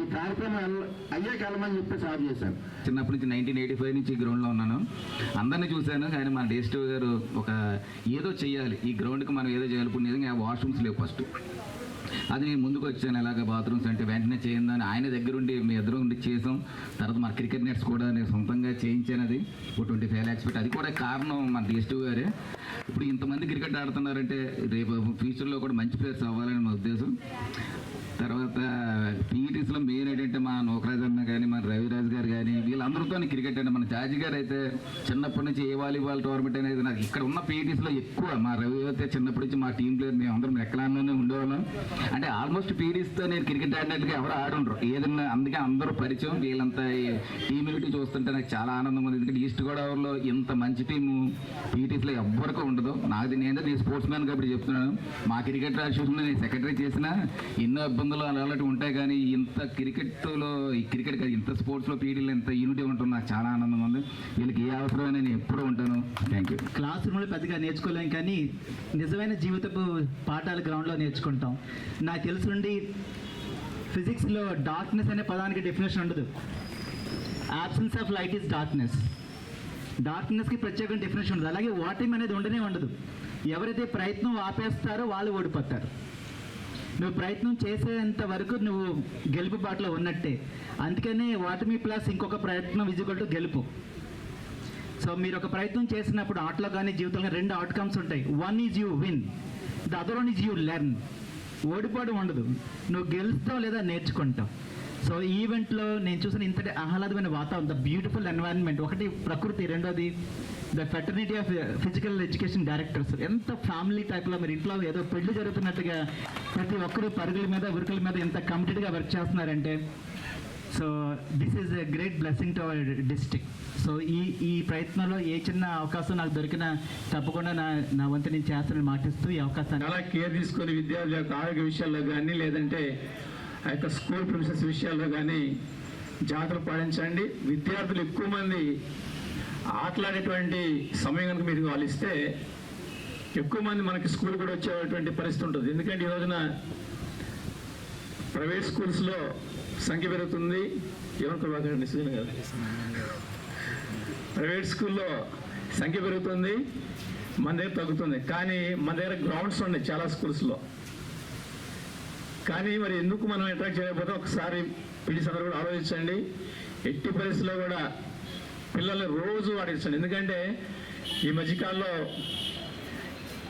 ఈ కార్యక్రమం అయ్యాక వెళ్ళమని చెప్పి సాగు చేశాను. చిన్నప్పటి నుంచి 1985 నుంచి ఈ గ్రౌండ్లో ఉన్నాను. అందరినీ చూశాను. కానీ మన డిఎస్డిఓ గారు ఒక ఏదో చెయ్యాలి, ఈ గ్రౌండ్కి మనం ఏదో చేయాలి. ఇప్పుడు నిజంగా వాష్రూమ్స్ లేవు ఫస్ట్. అది నేను ముందుకు వచ్చాను. ఎలాగ బాత్రూమ్స్ అంటే వెంటనే చేయిందని ఆయన దగ్గరుండి మీ ఎదురు ఉండి చేసాం. తర్వాత మన క్రికెట్ నెట్స్ కూడా నేను సొంతంగా చేయించాను. అది 25 lakhs పెట్టి. అది కూడా కారణం మన డిఎస్డిఓ గారే. ఇప్పుడు ఇంతమంది క్రికెట్ ఆడుతున్నారంటే రేపు ఫ్యూచర్లో కూడా మంచి ప్లేయర్స్ అవ్వాలని మా ఉద్దేశం. తర్వాత పీఈటీస్లో మెయిన్ ఏంటంటే మా నోకరాజ్ అన్న కానీ మన రవిరాజ్ గారు కానీ వీళ్ళందరితో క్రికెట్ అంటే మన జాజీ గారు అయితే చిన్నప్పటి నుంచి ఏ వాలీబాల్ టోర్నమెంట్ అనేది నాకు ఇక్కడ ఉన్న పీఈటీస్లో ఎక్కువ. మా రవి అయితే చిన్నప్పటి నుంచి మా టీం ప్లేయర్ మేము అందరం ఎక్కలానే ఉండేవాళ్ళం. అంటే ఆల్మోస్ట్ పీఈటీస్తో నేను క్రికెట్ ఆడినట్టుగా ఎవరు ఆడుండ్రు ఏదన్నా. అందుకే అందరూ పరిచయం. వీళ్ళంతా టీమ్ యూనిటీ చూస్తుంటే నాకు చాలా ఆనందం ఉంది. ఎందుకంటే ఈస్ట్ గోదావరిలో ఇంత మంచి టీము పీఈటీస్లో ఎవ్వరికీ ఉండదు. నేను స్పోర్ట్స్ మ్యాన్ కాబట్టి చెప్తున్నాను. మా క్రికెట్ అసోసియేషన్లో నేను సెక్రటరీ చేసినా ఎన్నో ఇబ్బందులు అలాంటివి ఉంటాయి. కానీ ఇంత క్రికెట్లో క్రికెట్ కాదు ఇంత స్పోర్ట్స్లో పీఈటీలో ఇంత యూనిటీ ఉంటుంది. నాకు చాలా ఆనందంగా ఉంది. వీళ్ళకి ఏ అవసరమైనా నేను ఎప్పుడూ ఉంటాను. Thank you. క్లాస్ రూమ్లో పెద్దగా నేర్చుకోలేం, కానీ నిజమైన జీవితపు పాఠాలు గ్రౌండ్లో నేర్చుకుంటాం. నాకు తెలుసుండి ఫిజిక్స్లో డార్క్నెస్ అనే పదానికి డెఫినేషన్ ఉండదు. Absence of light is darkness. డార్క్నెస్కి ప్రత్యేకమైన డెఫినేషన్ ఉండదు. అలాగే ఓటమి అనేది ఉండదు. ఎవరైతే ప్రయత్నం ఆపేస్తారో వాళ్ళు ఓడిపోతారు. నువ్వు ప్రయత్నం చేసేంత వరకు నువ్వు గెలుపు బాటలో ఉన్నట్టే. అందుకనే ఓటమి ప్లస్ ఇంకొక ప్రయత్నం ఈక్వల్ టు గెలుపు. సో మీరు ఒక ప్రయత్నం చేసినప్పుడు ఆటలో కానీ జీవితంలో 2 అవుట్కమ్స్ ఉంటాయి. One is you win, the other one is you learn. ఓడిపోవడం ఉండదు, నువ్వు గెలుస్తావు లేదా నేర్చుకుంటావు. సో ఈ ఈవెంట్లో నేను చూసిన ఇంతటి ఆహ్లాదమైన వాతావరణం, ద బ్యూటిఫుల్ ఎన్వైరన్మెంట్. ఒకటి ప్రకృతి, రెండోది the fraternity of physical education directors. ఎంత ఫ్యామిలీ టైప్లో మీరు ఇంట్లో ఏదో పెళ్లి జరుగుతున్నట్టుగా ప్రతి ఒక్కరూ పరుగుల మీద ఉరుకుల మీద ఎంత కమిటెడ్గా వర్క్ చేస్తున్నారంటే, so this is a great blessing to our district. So ఈ ప్రయత్నంలో ఏ చిన్న అవకాశం నాకు దొరికినా తప్పకుండా నా వంతు నేను చేస్తానని మాటిస్తూ ఈ అవకాశాన్ని చాలా కేర్ తీసుకొని విద్యార్థుల యొక్క ఆరోగ్య విషయాల్లో కానీ లేదంటే ఆ యొక్క స్కూల్ ప్రిన్సెస్ విషయాల్లో కానీ జాగ్రత్త పాటించండి. విద్యార్థులు ఎక్కువ మంది ఆటలాడేటువంటి సమయం కనుక మీరు వాళ్ళు ఇస్తే ఎక్కువ మంది మనకి స్కూల్ కూడా వచ్చేటువంటి పరిస్థితి ఉంటుంది. ఎందుకంటే ఈ రోజున ప్రైవేట్ స్కూల్స్లో సంఖ్య పెరుగుతుంది. ఏమనుకోకండి నిజంగా కదా, ప్రైవేట్ స్కూల్లో సంఖ్య పెరుగుతుంది, మన దగ్గర తగ్గుతుంది. కానీ మన దగ్గర గ్రౌండ్స్ ఉన్నాయి చాలా స్కూల్స్లో. కానీ మరి ఎందుకు మనం అట్రాక్ట్ చేయకపోతే ఒకసారి పీటీస్ అందరూ కూడా ఆలోచించండి. ఎట్టి పరిస్థితుల్లో కూడా పిల్లల్ని రోజు ఆడించండి. ఎందుకంటే ఈ మధ్యకాలంలో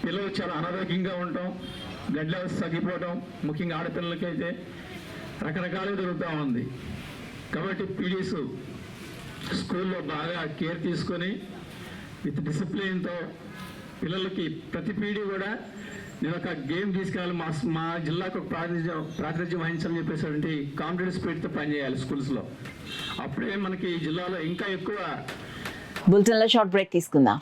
పిల్లలు చాలా అనారోగ్యంగా ఉండటం, బ్లడ్ లెవెల్స్ తగ్గిపోవడం, ముఖ్యంగా ఆడపిల్లలకైతే రకరకాలుగా జరుగుతూ ఉంది. కాబట్టి పీడీస్ స్కూల్లో బాగా కేర్ తీసుకొని విత్ డిసిప్లిన్తో పిల్లలకి ప్రతి పీడీ కూడా నేను ఒక గేమ్ తీసుకెళ్ళాలి, మా జిల్లాకు ఒక ప్రాతినిధ్యం వహించాలని చెప్పేసి కాన్ఫిడెన్స్ స్పిరిట్తో పనిచేయాలి స్కూల్స్లో. అప్పుడే మనకి జిల్లాలో ఇంకా ఎక్కువ. బులెటిన్లో షార్ట్ బ్రేక్ తీసుకుందాం.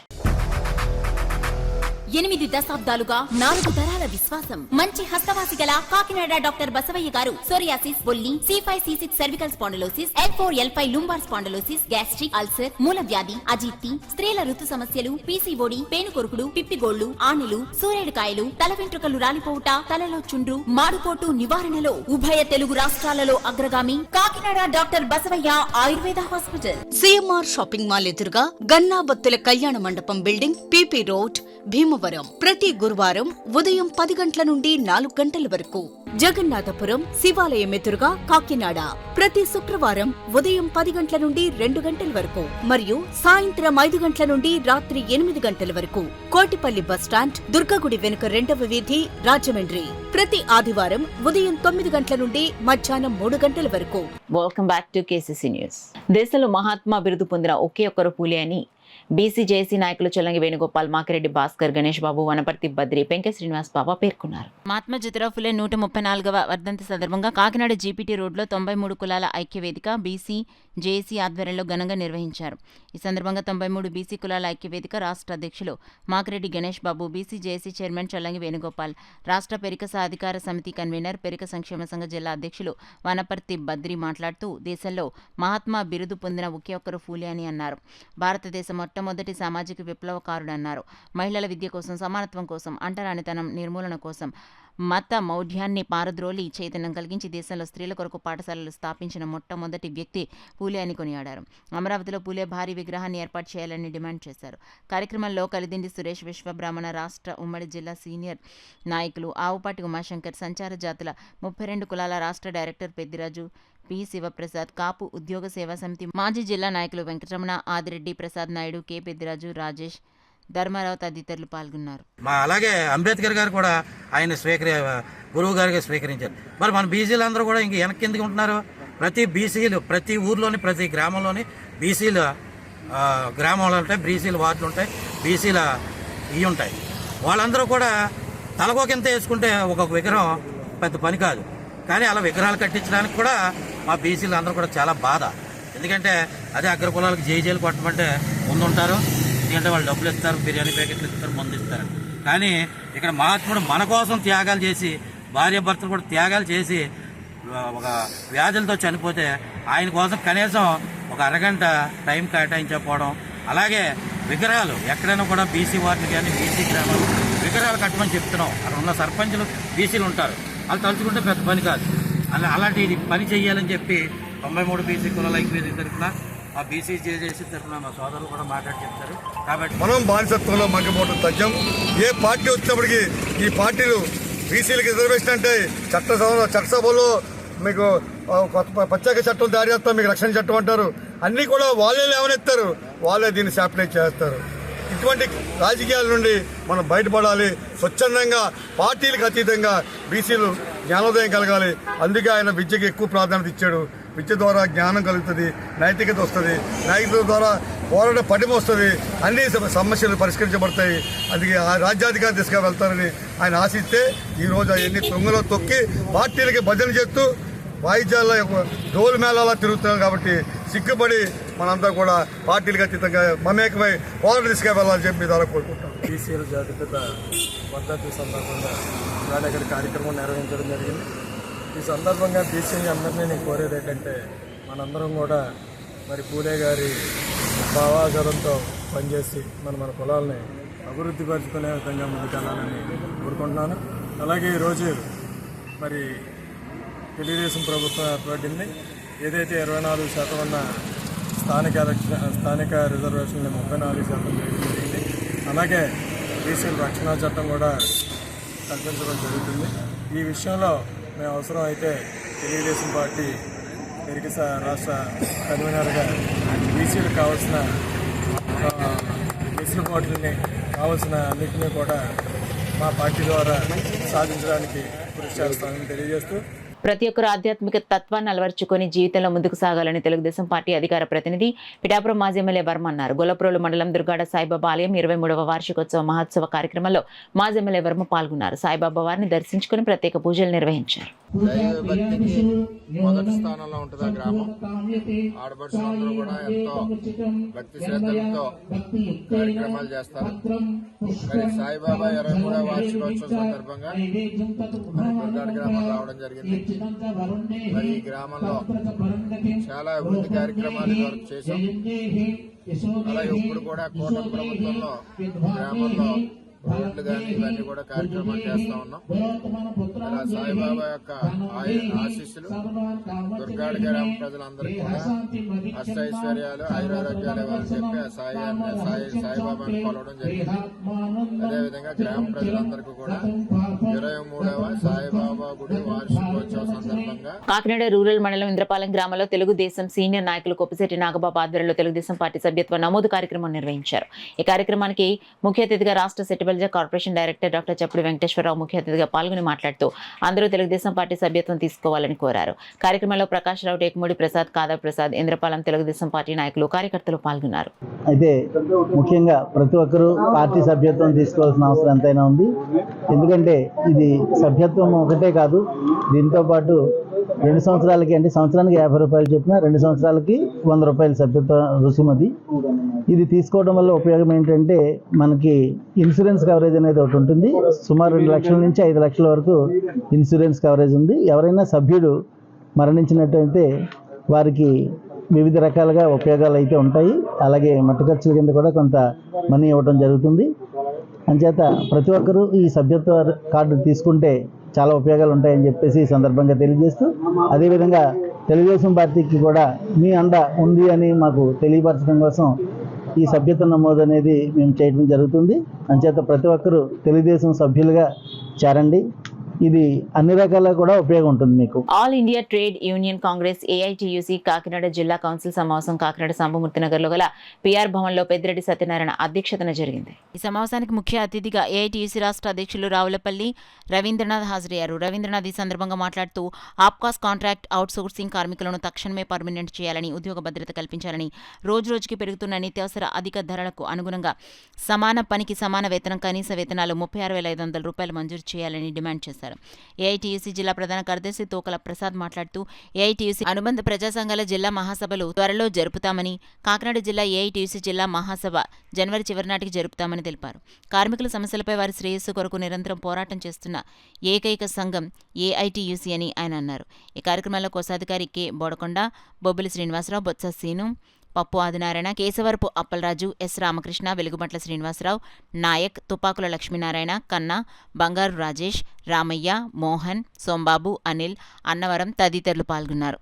8 దశాబ్దాలుగా 4 తరాల విశ్వాసం. మంచి హస్తవాసి గల కాకినాడ డాక్టర్ బసవయ్య గారు సోరియాసిస్, బొల్లి, C5C6 cervical spondylosis, L4L5 lumbar spondylosis, gastric ulcer, మూల వ్యాధి, అజీర్తి, స్త్రీల ఋతు సమస్యలు, PCOD, పేనుకొరుకుడు, పిప్పిగోళ్లు, ఆనెలు, సూరేడుకాయలు, తల వెంట్రుకలు రాలిపోవుట, తలలో చుండ్రు, మాడుపోటు నివారణలో ఉభయ తెలుగు రాష్ట్రాలలో అగ్రగామి Kakinada doctor Basavayya Ayurveda hospital. CMR shopping mall ఎదురుగా గన్నాబత్తుల కళ్యాణ మండపం బిల్డింగ్, PP రోడ్, భీమవరం. ప్రతి గురువారం ఉదయం 10 గంటల నుండి 4 గంటల వరకు. జగన్నాథపురం శివాలయం ఎదురుగా కాకినాడ ప్రతి శుక్రవారం ఉదయం 10 గంటల నుండి 2 గంటల వరకు మరియు సాయంత్రం 5 గంటల నుండి రాత్రి 8 గంటల వరకు. కోటిపల్లి బస్టాండ్, దుర్గగుడి వెనుక 2వ వీధి, రాజమండ్రి. ప్రతి ఆదివారం ఉదయం 9 గంటల నుండి మధ్యాహ్నం 3 గంటల వరకు. Welcome back to KCC news. దేశంలో మహాత్మా బిరుదు పొందిన ఒకే ఒక్కరు పూలే అని బీసీ జేఏసీ నాయకులు చొల్లంగి వేణుగోపాల్, మాకిరెడ్డి భాస్కర్, గణేష్ బాబు, వనపర్తి బద్రి, పెంకె శ్రీనివాస్ బాబా పేర్కొన్నారు. మహాత్మా జ్యోతిరావు ఫులే 134వ వర్ధంతి సందర్భంగా కాకినాడ జీపీటీ రోడ్లో 93 కులాల ఐక్యవేదిక బీసీ జేఏసీ ఆధ్వర్యంలో ఘనంగా నిర్వహించారు. ఈ సందర్భంగా 93 బీసీ కులాల ఐక్యవేదిక రాష్ట్ర అధ్యక్షులు Makireddy Ganesh Babu, BC JAC chairman Chollangi Venugopal, రాష్ట్ర పెరిక సాధికార సమితి కన్వీనర్, పెరిక సంక్షేమ సంఘ జిల్లా అధ్యక్షులు వనపర్తి బద్రి మాట్లాడుతూ దేశంలో మహాత్మా బిరుదు పొందిన ఒకే ఒక్కరు ఫూలే అని అన్నారు. భారతదేశ మొట్టమొదటి సామాజిక విప్లవకారుడన్నారు. మహిళల విద్య కోసం, సమానత్వం కోసం, అంటరానితనం నిర్మూలన కోసం మత మౌఢ్యాన్ని పారద్రోలి చైతన్యం కలిగించి దేశంలో స్త్రీల కొరకు పాఠశాలలు స్థాపించిన మొట్టమొదటి వ్యక్తి పూలే అని కొనియాడారు. అమరావతిలో పూలే భారీ విగ్రహాన్ని ఏర్పాటు చేయాలని డిమాండ్ చేశారు. కార్యక్రమంలో కలిదిండి సురేష్, విశ్వబ్రాహ్మణ రాష్ట్ర ఉమ్మడి జిల్లా సీనియర్ నాయకులు ఆవుపాటి ఉమాశంకర్, సంచార జాతుల 32 కులాల రాష్ట్ర డైరెక్టర్ పెద్దిరాజు, పి శివప్రసాద్, కాపు ఉద్యోగ సేవా సమితి మాజీ జిల్లా నాయకులు వెంకటరమణ, ఆదిరెడ్డి, ప్రసాద్ నాయుడు, కె పెద్దిరాజు, రాజేష్, ధర్మారావు తదితరులు పాల్గొన్నారు. అలాగే అంబేద్కర్ గారు కూడా ఆయన గురువు గారిగా స్వీకరించారు. మరి మన బీసీలు అందరూ కూడా ఇంక వెనక్కి ఎందుకు ఉంటున్నారు? ప్రతి బీసీలు ప్రతి ఊర్లోని ప్రతి గ్రామంలోని బీసీల గ్రామాలు ఉంటాయి, బీసీల వార్డులు ఉంటాయి, బీసీల ఇవి ఉంటాయి. వాళ్ళందరూ కూడా తలకోకింత వేసుకుంటే ఒక్కొక్క విగ్రహం పెద్ద పని కాదు. కానీ అలా విగ్రహాలు కట్టించడానికి కూడా మా బీసీలు అందరూ కూడా చాలా బాధ. ఎందుకంటే అదే అగ్ర కులాలకు జైలు కొట్టమంటే ముందుంటారు. ఎందుకంటే వాళ్ళు డబ్బులు ఇస్తారు, బిర్యానీ ప్యాకెట్లు ఇస్తారు, మందు ఇస్తారు. కానీ ఇక్కడ మహాత్ముడు మన కోసం త్యాగాలు చేసి, భార్య భర్తలు కూడా త్యాగాలు చేసి ఒక వ్యాధులతో చనిపోతే ఆయన కోసం కనీసం ఒక అరగంట టైం కేటాయించకపోవడం. అలాగే విగ్రహాలు ఎక్కడైనా కూడా బీసీ వార్డులు కానీ బీసీ గ్రామాలు విగ్రహాలు కట్టమని చెప్తున్నాం. అక్కడ ఉన్న సర్పంచులు బీసీలు ఉంటారు, వాళ్ళు తలుచుకుంటే పెద్ద పని కాదు. అలాంటి పని చేయాలని చెప్పి 93 బీసీ కులాల ఐక్యవేదిక తరఫున ఆ బీసీ జేఏసీ తరఫున మా సోదరులు కూడా మాట్లాడి చెప్తారు. కాబట్టి మనం బానిసత్వంలో మగ్గిపోవడం తథ్యం. ఏ పార్టీ వచ్చినప్పటికీ ఈ పార్టీలు బీసీలకు రిజర్వేషన్ అంటే చట్టసభలో మీకు ప్రత్యేక చట్టం తయారు చేస్తారు, మీకు రక్షణ చట్టం అంటారు. అన్నీ కూడా వాళ్ళే లేవనెత్తారు, వాళ్ళే దీన్ని శాప్లైజ్ చేస్తారు. ఇటువంటి రాజకీయాల నుండి మనం బయటపడాలి. స్వచ్ఛందంగా పార్టీలకు అతీతంగా బీసీలు జ్ఞానోదయం కలగాలి. అందుకే ఆయన విద్యకు ఎక్కువ ప్రాధాన్యత ఇచ్చాడు. విద్య ద్వారా జ్ఞానం కలుగుతుంది, నైతికత వస్తుంది, నైతికత ద్వారా పోరాట పటిమ వస్తుంది, అన్ని సమస్యలు పరిష్కరించబడతాయి. అందుకే ఆ రాజ్యాధికార దిశగా వెళ్తారని ఆయన ఆశిస్తే ఈరోజు అవన్నీ తొంగలో తొక్కి పార్టీలకి భజన చేస్తూ వాయిద్యాల డోలు మేళాలా తిరుగుతున్నాం. కాబట్టి సిగ్గుపడి మనంతా కూడా పార్టీలకు అతీతంగా మమేకమై పోరాట దిశగా వెళ్ళాలని చెప్పి ద్వారా కోరుకుంటాం. బీసీల జాతిపిత వర్ధంతి సందర్భంగా ఇవాళ ఇక్కడ కార్యక్రమం నిర్వహించడం జరిగింది. ఈ సందర్భంగా బీసీని అందరినీ నేను కోరేది ఏంటంటే మనందరం కూడా మరి పూలే గారి భావాజలంతో పనిచేసి మన కులాలని అభివృద్ధి పరుచుకునే విధంగా ముందుకెళ్ళాలని కోరుకుంటున్నాను. అలాగే ఈరోజు మరి తెలుగుదేశం ప్రభుత్వం ఏర్పడింది. ఏదైతే 24% ఉన్న స్థానిక రిజర్వేషన్ని 34% చేయడం జరిగింది. అలాగే బీసీల రక్షణ చట్టం కూడా కల్పించడం జరుగుతుంది. ఈ విషయంలో మేము అవసరం అయితే తెలుగుదేశం పార్టీ పెరిగి రాష్ట్ర కన్వీనర్గా బీసీలకు కావాల్సిన వెసులుబాట్లని కావాల్సిన అన్నింటినీ కూడా మా పార్టీ ద్వారా సాధించడానికి కృషి చేస్తామని తెలియజేస్తూ ప్రతి ఒక్కరు ఆధ్యాత్మిక తత్వాన్ని అలవర్చుకొని జీవితంలో ముందుకు సాగాలని తెలుగుదేశం పార్టీ అధికార ప్రతినిధి పిఠాపురం మాజీ ఎమ్మెల్యే వర్మ అన్నారు. గొల్లప్రోలు మండలం దుర్గాడ సాయిబాబా ఆలయం 23వ వార్షికోత్సవ మహోత్సవ కార్యక్రమంలో మాజీ ఎమ్మెల్యే వర్మ పాల్గొన్నారు. సాయిబాబా వారిని దర్శించుకుని ప్రత్యేక పూజలు నిర్వహించారు. దైవ భక్తికి మొదటి స్థానంలో ఉంటుంది ఆ గ్రామం. ఆడపడుచులందరూ కూడా ఎంతో భక్తి శ్రద్ధలతో కార్యక్రమాలు చేస్తారు. మరి సాయిబాబా 23వ వార్షికోత్సవం సందర్భంగా దుర్గాడ గ్రామం రావడం జరిగింది. మరి ఈ గ్రామంలో చాలా అభివృద్ధి కార్యక్రమాలు వరకు చేశాం. అలాగే ఇప్పుడు కూడా కూటమి ప్రభుత్వంలో గ్రామంలో రోడ్లు కానీ ఇవన్నీ కూడా కార్యక్రమాలు చేస్తా ఉన్నాం. అలా సాయిబాబా యొక్క ఆశీస్సులు దుర్గాడ గ్రామ ప్రజలందరికీ కూడా అష్టైశ్వర్యాలు ఆయురారోగ్యాలు ఇవ్వాలని చెప్పి సాయిబాబాను కొలవడం జరిగింది. అదేవిధంగా గ్రామ ప్రజలందరికీ కూడా 23వ సాయిబాబా గుడి వార్షికోత్సవం సందర్భంగా కాకినాడ రూరల్ మండలం ఇంద్రపాలెం గ్రామంలో తెలుగుదేశం సీనియర్ నాయకులు కొప్పిశెట్టి నాగబాబు ఆధ్వర్యంలో తెలుగుదేశం పార్టీ సభ్యత్వ నమోదు కార్యక్రమం నిర్వహించారు. ఈ కార్యక్రమానికి ముఖ్య అతిథిగా రాష్ట్ర సెటిబల్జ కార్పొరేషన్ డైరెక్టర్ డాక్టర్ చప్పుడు వెంకటేశ్వరరావు ముఖ్య అతిథిగా పాల్గొని మాట్లాడుతూ అందరూ తెలుగుదేశం పార్టీ సభ్యత్వం తీసుకోవాలని కోరారు. కార్యక్రమంలో ప్రకాష్ రావు, టేకుమూడి ప్రసాద్, కాదర్ ప్రసాద్, ఇంద్రపాలెం తెలుగుదేశం పార్టీ నాయకులు, కార్యకర్తలు పాల్గొన్నారు. అయితే ముఖ్యంగా ప్రతి ఒక్కరూ పార్టీ సభ్యత్వం తీసుకోవాల్సిన అవసరం ఎంతైనా ఉంది. ఎందుకంటే ఇది సభ్యత్వం ఒకటే కాదు, దీంతో పాటు 2 సంవత్సరాలకి అంటే సంవత్సరానికి 50 రూపాయలు చొప్పున 2 సంవత్సరాలకి 100 రూపాయల సభ్యత్వ రుసుమది. ఇది తీసుకోవడం వల్ల ఉపయోగం ఏంటంటే మనకి ఇన్సూరెన్స్ కవరేజ్ అనేది ఒకటి ఉంటుంది. సుమారు 2 లక్షల నుంచి 5 లక్షల వరకు ఇన్సూరెన్స్ కవరేజ్ ఉంది. ఎవరైనా సభ్యుడు మరణించినట్టయితే వారికి వివిధ రకాలుగా ఉపయోగాలు అయితే ఉంటాయి. అలాగే మట్టు ఖర్చుల కింద కూడా కొంత మనీ ఇవ్వడం జరుగుతుంది. అంచేత ప్రతి ఒక్కరూ ఈ సభ్యత్వ కార్డు తీసుకుంటే చాలా ఉపయోగాలు ఉంటాయని చెప్పేసి ఈ సందర్భంగా తెలియజేస్తూ, అదేవిధంగా తెలుగుదేశం పార్టీకి కూడా మీ అండ ఉంది అని మాకు తెలియపరచడం కోసం ఈ సభ్యత్వ నమోదు అనేది మేము చేయడం జరుగుతుంది. అంచేత ప్రతి ఒక్కరూ తెలుగుదేశం సభ్యులుగా చేరండి. ఇది అన్ని రకాల కూడా ఉపయోగం ఉంటుంది మీకు. All India trade union Congress AITUC Kakinada జిల్లా కౌన్సిల్ సమావేశం కాకినాడ సంభమూర్తి నగర్లో గల పిఆర్ భవన్లో పెద్దిరెడ్డి సత్యనారాయణ అధ్యక్షతన జరిగింది. ఈ సమావేశానికి ముఖ్య అతిథిగా ఏఐటియుసి రాష్ట్ర అధ్యక్షులు రావులపల్లి రవీంద్రనాథ్ హాజరయ్యారు. రవీంద్రనాథ్ ఈ సందర్భంగా మాట్లాడుతూ ఆప్కాస్ కాంట్రాక్ట్ అవుట్సోర్సింగ్ కార్మికులను తక్షణమే పర్మనెంట్ చేయాలని, ఉద్యోగ భద్రత కల్పించాలని, రోజురోజుకి పెరుగుతున్న నిత్యావసర అధిక ధరలకు అనుగుణంగా సమాన పనికి సమాన వేతనం, కనీస వేతనాలు 36,500 రూపాయలు మంజూరు చేయాలని డిమాండ్ చేశారు. ఏఐటియుసి జిల్లా ప్రధాన కార్యదర్శి తోకల ప్రసాద్ మాట్లాడుతూ ఏఐటియుసి అనుబంధ ప్రజా సంఘాల జిల్లా మహాసభలు త్వరలో జరుపుతామని, కాకినాడ జిల్లా ఏఐటియుసి జిల్లా మహాసభ జనవరి చివరి నాటికి జరుపుతామని తెలిపారు. కార్మికుల సమస్యలపై వారి శ్రేయస్సు కొరకు నిరంతరం పోరాటం చేస్తున్న ఏకైక సంఘం ఏఐటియుసి అని ఆయన అన్నారు. ఈ కార్యక్రమంలో కోశాధికారి కె బోడకొండ, బొబ్బిలి శ్రీనివాసరావు, బొత్స సీను, పప్పు ఆదినారాయణ, కేశవరపు అప్పలరాజు, ఎస్ రామకృష్ణ, వెలుగుమట్ల శ్రీనివాసరావు, నాయక్, తుపాకుల లక్ష్మీనారాయణ, కన్నా, బంగారు రాజేష్, రామయ్య, మోహన్, సోంబాబు, అనిల్, అన్నవరం తదితరులు పాల్గొన్నారు.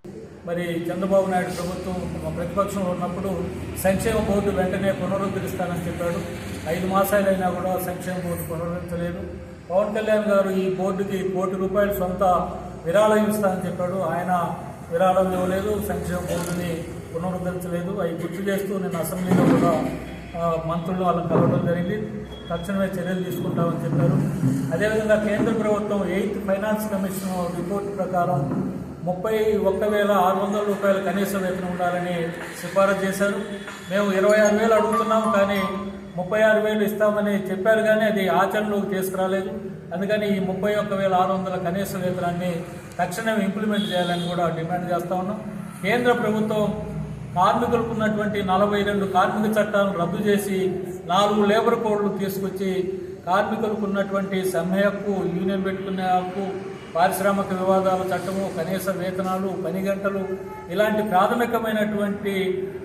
మరి చంద్రబాబు నాయుడు ప్రభుత్వం ప్రతిపక్షంలో ఉన్నప్పుడు సంక్షేమ బోర్డు వెంటనే పునరుద్ధరిస్తానని చెప్పాడు. 5 మాసాలైనా కూడా సంక్షేమ బోర్డు పునరుద్ధరించలేదు. పవన్ కళ్యాణ్ గారు ఈ బోర్డుకి ₹1 కోటి సొంత విరాళం ఇస్తానని చెప్పాడు. ఆయన విరాళం ఇవ్వలేదు, సంక్షేమ బోర్డుని పునరుద్ధరించలేదు. అవి గుర్తు చేస్తూ నేను అసెంబ్లీలో కూడా మంత్రులు వాళ్ళని కలవడం జరిగింది. తక్షణమే చర్యలు తీసుకుంటామని చెప్పారు. అదేవిధంగా కేంద్ర ప్రభుత్వం 8th ఫైనాన్స్ కమిషన్ రిపోర్ట్ ప్రకారం 31,600 రూపాయల కనీస వేతనం ఉండాలని సిఫారసు చేశారు. మేము 26,000 అడుగుతున్నాం, కానీ 36,000 ఇస్తామని చెప్పారు, కానీ అది ఆచరణలోకి తీసుకురాలేదు. అందుకని ఈ 31,600 కనీస వేతనాన్ని తక్షణమే ఇంప్లిమెంట్ చేయాలని కూడా డిమాండ్ చేస్తూ ఉన్నాం. కేంద్ర ప్రభుత్వం కార్మికులకు ఉన్నటువంటి 42 కార్మిక చట్టాలను రద్దు చేసి 4 లేబర్ కోడ్లు తీసుకొచ్చి కార్మికులకు ఉన్నటువంటి సమ్మె హక్కు, యూనియన్ పెట్టుకునే హక్కు, పారిశ్రామిక వివాదాల చట్టము, కనీస వేతనాలు, పని గంటలు, ఇలాంటి ప్రాథమికమైనటువంటి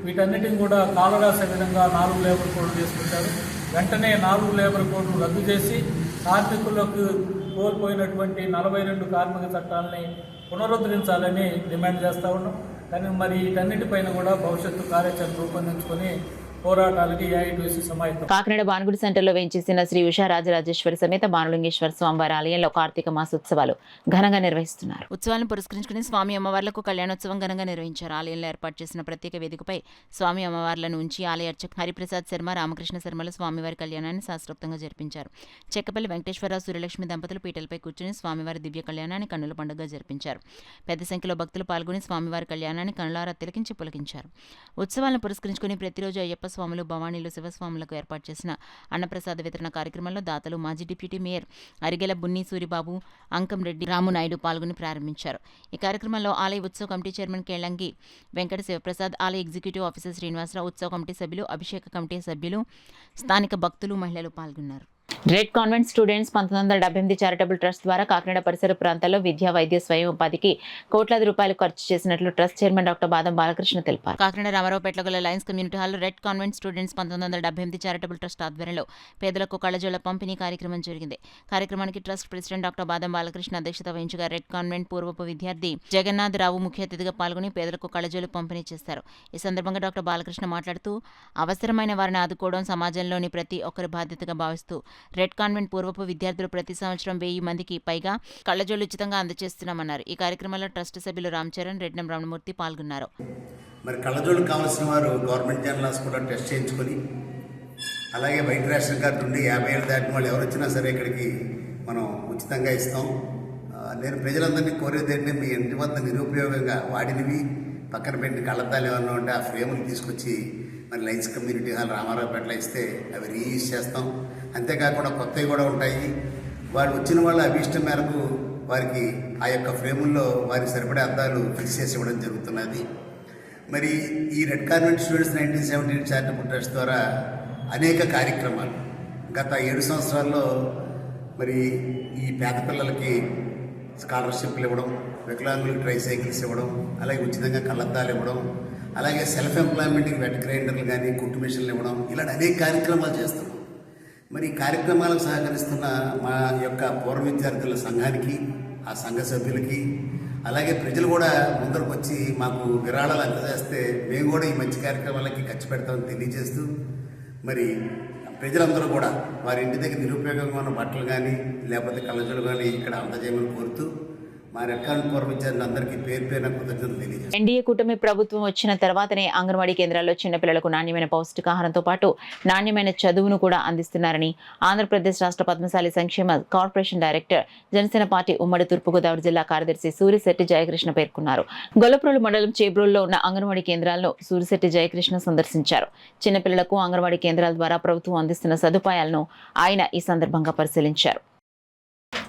వీటన్నిటిని కూడా కాలరాసే విధంగా 4 లేబర్ కోడ్లు తీసుకొచ్చారు. వెంటనే 4 లేబర్ కోడ్లు రద్దు చేసి కార్మికులకు కోల్పోయినటువంటి 42 కార్మిక చట్టాలని పునరుద్ధరించాలని డిమాండ్ చేస్తూ ఉన్నాం. కానీ మరి వీటన్నిటిపైన కూడా భవిష్యత్తు కార్యాచరణ రూపొందించుకొని పోరాటాలకి ఏఐటియుసి సమాయత్తం. కాకినాడ బాన్గుడి సెంటర్లో వేంచేసిన శ్రీ ఉషా రాజరాజేశ్వరి సమేత బానులింగేశ్వర స్వామివారి ఆలయంలో కార్తీక మాసోత్సవాలు ఘనంగా నిర్వహిస్తున్నారు. ఉత్సవాలను పురస్కరించుకుని స్వామి అమ్మవార్లకు కళ్యాణోత్సవం ఘనంగా నిర్వహించారు. ఆలయంలో ఏర్పాటు చేసిన ప్రత్యేక వేదికపై స్వామి అమ్మవార్లను ఉంచి ఆలయ అర్చక్ హరిప్రసాద్ శర్మ, రామకృష్ణ శర్మలు స్వామివారి కళ్యాణాన్ని శాస్త్రోక్తంగా జరిపించారు. చెక్కపల్లి వెంకటేశ్వరరావు, సూర్యలక్ష్మి దంపతులు పీటలపై కూర్చుని స్వామివారి దివ్య కళ్యాణాన్ని కన్నుల పండుగగా జరిపించారు. పెద్ద సంఖ్యలో భక్తులు పాల్గొని స్వామివారి కళ్యాణాన్ని కనులారా తిలకించి పులకించారు. ఉత్సవాలను పురస్కరించుకుని ప్రతిరోజు అయ్యప్ప స్వాములు, భవానీలు, శివస్వాములకు ఏర్పాటు చేసిన అన్నప్రసాద వితరణ కార్యక్రమంలో దాతలు మాజీ డిప్యూటీ మేయర్ అరిగెల బున్ని సూరిబాబు, అంకంరెడ్డి, రామునాయుడు పాల్గొని ప్రారంభించారు. ఈ కార్యక్రమంలో ఆలయ ఉత్సవ కమిటీ చైర్మన్ కేళంగి వెంకట శివప్రసాద్, ఆలయ ఎగ్జిక్యూటివ్ ఆఫీసర్ శ్రీనివాసరావు, ఉత్సవ కమిటీ సభ్యులు, అభిషేక కమిటీ సభ్యులు, స్థానిక భక్తులు, మహిళలు పాల్గొన్నారు. Red convent students 1978 charitable trust ద్వారా కాకినాడ పరిసర ప్రాంతాల్లో విద్యా, వైద్య, స్వయం ఉపాధికి కోట్లాది రూపాయలు ఖర్చు చేసినట్లు ట్రస్ట్ చైర్మన్ డాక్టర్ బాదం బాలకృష్ణ తెలిపారు. కాకినాడ రామారావుపేటలో గల Lions community hall red convent students 1978 charitable trust ఆధ్వర్యంలో పేదలకు కళ్ళజోళ్ల పంపిణీ కార్యక్రమం జరిగింది. కార్యక్రమానికి ట్రస్ట్ ప్రెసిడెంట్ డాక్టర్ బాదం బాలకృష్ణ అధ్యక్షత వహించగా రెడ్ కాన్వెంట్ పూర్వపు విద్యార్థి జగన్నాథ్ రావు ముఖ్య అతిథిగా పాల్గొని పేదలకు కళ్ళజోళ్లు పంపిణీ చేశారు. ఈ సందర్భంగా డాక్టర్ బాలకృష్ణ మాట్లాడుతూ అవసరమైన వారిని ఆదుకోవడం సమాజంలోని ప్రతి ఒక్కరి బాధ్యతగా భావిస్తూ రెడ్ కాన్వెంట్ పూర్వపు విద్యార్థులు ప్రతి సంవత్సరం 1000 మందికి పైగా కళ్ళజోళ్లు ఉచితంగా అందజేస్తున్నామన్నారు. ఈ కార్యక్రమంలో ట్రస్ట్ సభ్యులు రామ్ చరణ్, రెడ్నం రమణమూర్తి పాల్గొన్నారు. మరి కళ్ళజోళ్ళు కావాల్సిన వారు గవర్నమెంట్ జనరల్ హాస్పిటల్ టెస్ట్ చేయించుకొని, అలాగే వైట్ రేషన్ కార్డు నుండి 50 ఏళ్ళు దాటిన వాళ్ళు ఎవరు వచ్చినా సరే ఇక్కడికి మనం ఉచితంగా ఇస్తాం. నేను ప్రజలందరినీ కోరేది ఏంటంటే మీ ఇంటి వద్ద నిరుపయోగంగా వాడినవి పక్కన పెట్టి కళ్ళద్దాలు ఏమన్నా ఉంటే ఆ ఫ్రేములు తీసుకొచ్చి మరి లయన్స్ కమ్యూనిటీ హాల్ రామారావుపేటలో ఇస్తే అవి రీయూజ్ చేస్తాం. అంతేకాకుండా కొత్తవి కూడా ఉంటాయి. వాళ్ళు వచ్చిన వాళ్ళ అభీష్టం మేరకు వారికి ఆ యొక్క ఫ్రేముల్లో వారికి సరిపడే అద్దాలు ఫిక్స్ చేసి ఇవ్వడం జరుగుతున్నది. మరి ఈ red convent students 1978 charitable trust ద్వారా అనేక కార్యక్రమాలు గత 7 సంవత్సరాల్లో మరి ఈ పేద పిల్లలకి స్కాలర్షిప్లు ఇవ్వడం, వికలాంగులకు ట్రైసైకిల్స్ ఇవ్వడం, అలాగే ఉచితంగా కళ్ళద్దాలు ఇవ్వడం, అలాగే సెల్ఫ్ ఎంప్లాయ్మెంట్కి వెట్ గ్రైండర్లు కానీ కుట్టు మిషన్లు ఇవ్వడం, ఇలాంటి అనేక కార్యక్రమాలు చేస్తున్నాం. మరి ఈ కార్యక్రమాలకు సహకరిస్తున్న మా యొక్క పూర్వ విద్యార్థుల సంఘానికి, ఆ సంఘ సభ్యులకి, అలాగే ప్రజలు కూడా ముందరకు వచ్చి మాకు విరాళాలు అందజేస్తే మేము కూడా ఈ మంచి కార్యక్రమాలకి ఖర్చు పెడతామని తెలియజేస్తూ, మరి ప్రజలందరూ కూడా వారి ఇంటి దగ్గర నిరుపయోగంగా ఉన్న బట్టలు కానీ లేకపోతే కళ్ళజోలు కానీ ఇక్కడ అందజేయమని కోరుతూ మా రెడ్ కాన్వెంట్ పూర్వ విద్యార్థులందరికీ పేరు పేరున కృతజ్ఞతలు తెలియజేస్తాం. ఎన్డీఏ కూటమి ప్రభుత్వం వచ్చిన తర్వాతనే అంగన్వాడీ కేంద్రాల్లో చిన్నపిల్లలకు నాణ్యమైన పౌష్టికాహారంతో పాటు నాణ్యమైన చదువును కూడా అందిస్తున్నారని ఆంధ్రప్రదేశ్ రాష్ట్ర పద్మశాలి సంక్షేమ కార్పొరేషన్ డైరెక్టర్, జనసేన పార్టీ ఉమ్మడి తూర్పుగోదావరి జిల్లా కార్యదర్శి సూరిశెట్టి జయకృష్ణ పేర్కొన్నారు. గొల్లప్రోలు మండలం చేబ్రోలులో ఉన్న అంగన్వాడీ కేంద్రాలను సూరిశెట్టి జయకృష్ణ సందర్శించారు. చిన్నపిల్లలకు అంగన్వాడీ కేంద్రాల ద్వారా ప్రభుత్వం అందిస్తున్న సదుపాయాలను ఆయన ఈ సందర్భంగా పరిశీలించారు.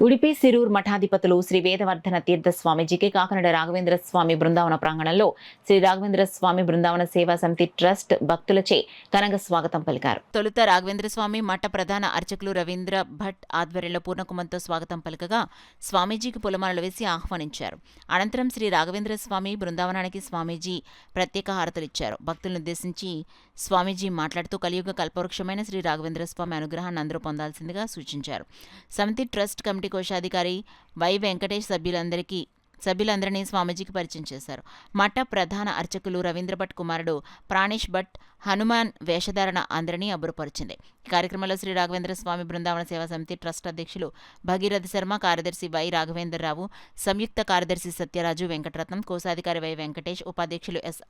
ఉడిపి సిరూర్ మఠాధిపతులు శ్రీ వేదవర్ధన తీర్థ స్వామీజీకి కాకినాడ రాఘవేంద్ర స్వామి బృందావన ప్రాంగణంలో శ్రీ రాఘవేంద్ర స్వామి బృందావన సేవా సమితి ట్రస్ట్ భక్తులచే ఘనంగా స్వాగతం పలికారు. తొలుత రాఘవేంద్ర స్వామి మఠ ప్రధాన అర్చకులు రవీంద్ర భట్ ఆధ్వర్యంలో పూర్ణకుమంతో స్వాగతం పలకగా స్వామీజీకి పూలమాలలు వేసి ఆహ్వానించారు. అనంతరం శ్రీ రాఘవేంద్ర స్వామి బృందావనానికి స్వామీజీ ప్రత్యేక హారతులిచ్చారు. భక్తులను ఉద్దేశించి స్వామీజీ మాట్లాడుతూ కలియుగ కల్పవృక్షమైన శ్రీ రాఘవేంద్ర స్వామి అనుగ్రహాన్ని అందరూ పొందాల్సిందిగా సూచించారు. సమితి ట్రస్ట్ కమిటీ కోశాధికారి వై వెంకటేష్ సభ్యులందరినీ స్వామీజీకి పరిచయం చేశారు. మఠ ప్రధాన అర్చకులు రవీంద్ర భట్ కుమారుడు ప్రాణేష్ భట్ హనుమాన్ వేషధారణ అందరినీ అబ్బురపరిచింది. ఈ కార్యక్రమంలో శ్రీ రాఘవేంద్ర స్వామి బృందావన సేవా సమితి ట్రస్ట్ అధ్యక్షులు భగీరథ శర్మ, కార్యదర్శి వై రాఘవేంద్రరావు, సంయుక్త కార్యదర్శి సత్యరాజు వెంకటరత్నం, కోశాధికారి వై వెంకటేష్, ఉపాధ్యక్షులు ఎస్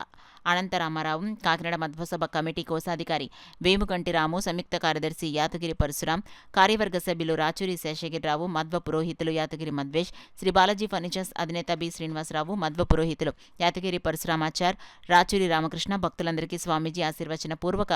అనంతరామారావు, కాకినాడ మధ్వసభ కమిటీ కోశాధికారి వేముకంటి రాము, సంయుక్త కార్యదర్శి యాతగిరి పరశురాం, కార్యవర్గ సభ్యులు రాచూరి శేషగిరిరావు, మధ్వ పురోహితులు యాతగిరి మద్వేష్, శ్రీ బాలాజీ ఫర్నిచర్స్ అధినేత బి శ్రీనివాసరావు, మధ్వ పురోహితులు యాతగిరి పరశురామాచార్, రాచూరి రామకృష్ణ భక్తులందరికీ స్వామీజీ ఆశీర్వచన పూర్వక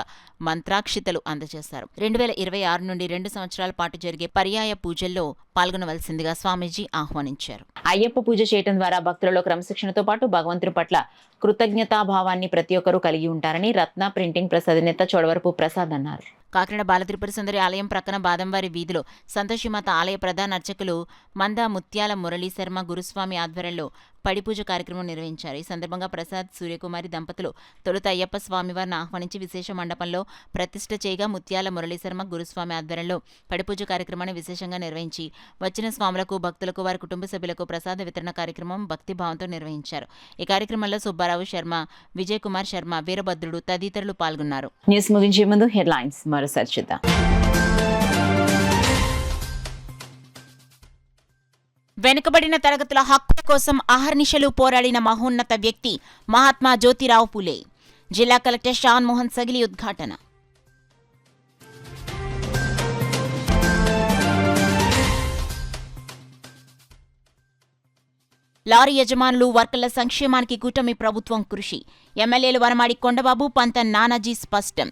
మంత్రాక్షితలు అందజేశారు. 2026 నుండి 2 సంవత్సరాల పాటు జరిగే పర్యాయ పూజల్లో పాల్గొనవలసిందిగా స్వామీజీ ఆహ్వానించారు. అయ్యప్ప పూజ చేయడం ద్వారా భక్తులలో క్రమశిక్షణతో పాటు భగవంతుని పట్ల కృతజ్ఞతాభావాన్ని ప్రతి ఒక్కరూ కలిగి ఉంటారని రత్న ప్రింటింగ్ ప్రెస్ అధినేత చోడవరపు ప్రసాద్ అన్నారు. కాకినాడ బాలత్రిపుర సుందరి ఆలయం ప్రక్కన బాదంవారి వీధిలో సంతోషిమాత ఆలయ ప్రధాన అర్చకులు మంద ముత్యాల మురళీ శర్మ గురుస్వామి ఆధ్వర్యంలో పడిపూజ కార్యక్రమం నిర్వహించారు. ఈ సందర్భంగా ప్రసాద్, సూర్యకుమారి దంపతులు తొలుత అయ్యప్ప స్వామివారిని ఆహ్వానించి విశేష మండపంలో ప్రతిష్ఠ చేయగా ముత్యాల మురళీ శర్మ గురుస్వామి ఆధ్వర్యంలో పడిపూజ కార్యక్రమాన్ని విశేషంగా నిర్వహించి వచ్చిన స్వాములకు, భక్తులకు, వారి కుటుంబ సభ్యులకు ప్రసాద వితరణ కార్యక్రమం భక్తిభావంతో నిర్వహించారు. ఈ కార్యక్రమంలో సుబ్బారావు శర్మ, విజయ్ కుమార్ శర్మ, వీరభద్రుడు తదితరులు పాల్గొన్నారు. న్యూస్ ముగించే ముందు హెడ్లైన్స్ మరోసారి చూద్దాం. వెనుకబడిన తరగతుల హక్కుల కోసం అహర్నిశలు పోరాడిన మహోన్నత వ్యక్తి మహాత్మా జ్యోతిరావు పూలే. జిల్లా కలెక్టర్ షాన్ మోహన్ సగిలి ఉద్ఘాటన. లారీ యజమానులు, వర్కర్ల సంక్షేమానికి కూటమి ప్రభుత్వం కృషి. ఎమ్మెల్యేలు వనమాడి కొండబాబు, పంత నానాజీ స్పష్టం.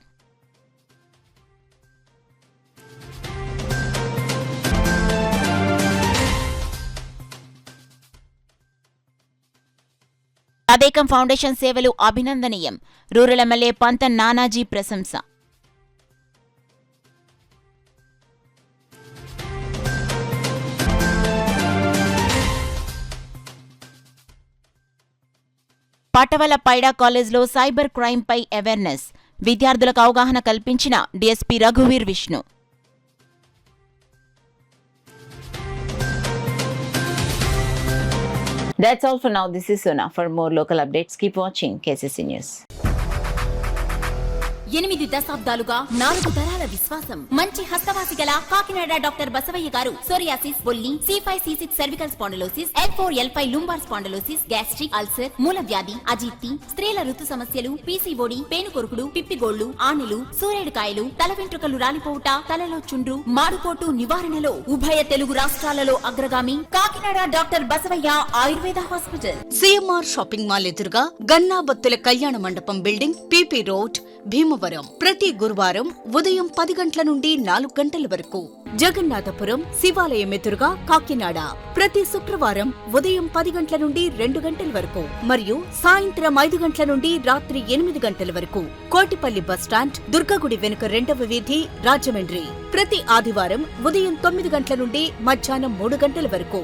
తదేకం ఫౌండేషన్ సేవలు అభినందనీయం. రూరల్ ఎమ్మెల్యే పంత నానాజీ ప్రశంస. పటవల పైడా కాలేజ్లో సైబర్ క్రైమ్పై అవేర్నెస్. విద్యార్థులకు అవగాహన కల్పించిన డీఎస్పీ రఘువీర్ Vishnu. That's all for now. This is Sona. For more local updates, keep watching KCC News. 8 దశాబ్దాలుగా 4 తరాల విశ్వాసం. మంచి హస్తవాసి గల కాకినాడ డాక్టర్ బసవయ్య గారు సోరియాసిస్, బొల్లి, C5C6 cervical spondylosis, L4L5 lumbar spondylosis, gastric ulcer, మూలవ్యాధి, అజీర్తి, స్త్రీల ఋతు సమస్యలు, PCOD, పేనుకొరుకుడు, పిప్పిగోళ్లు, ఆనెలు, సూరేడుకాయలు, తల వెంట్రుకలు రాలిపోవుట, తలలో చుండ్రు, మాడుకోటు నివారణలో ఉభయ తెలుగు రాష్ట్రాలలో అగ్రగామి Kakinada doctor Basavayya Ayurveda hospital. CMR shopping mall ఎదురుగా గన్నాబత్తుల కళ్యాణ మండపం బిల్డింగ్, PP రోడ్, భీమవరం. ప్రతి గురువారం ఉదయం 10 గంటల నుండి 4 గంటల వరకు. జగన్నాథపురం శివాలయం ఎదురుగా కాకినాడ ప్రతి శుక్రవారం ఉదయం 10 గంటల నుండి 2 గంటల వరకు మరియు సాయంత్రం 5 గంటల నుండి రాత్రి 8 గంటల వరకు. కోటిపల్లి బస్టాండ్, దుర్గగుడి వెనుక 2వ వీధి, రాజమండ్రి ప్రతి ఆదివారం ఉదయం 9 గంటల నుండి మధ్యాహ్నం 3 గంటల వరకు.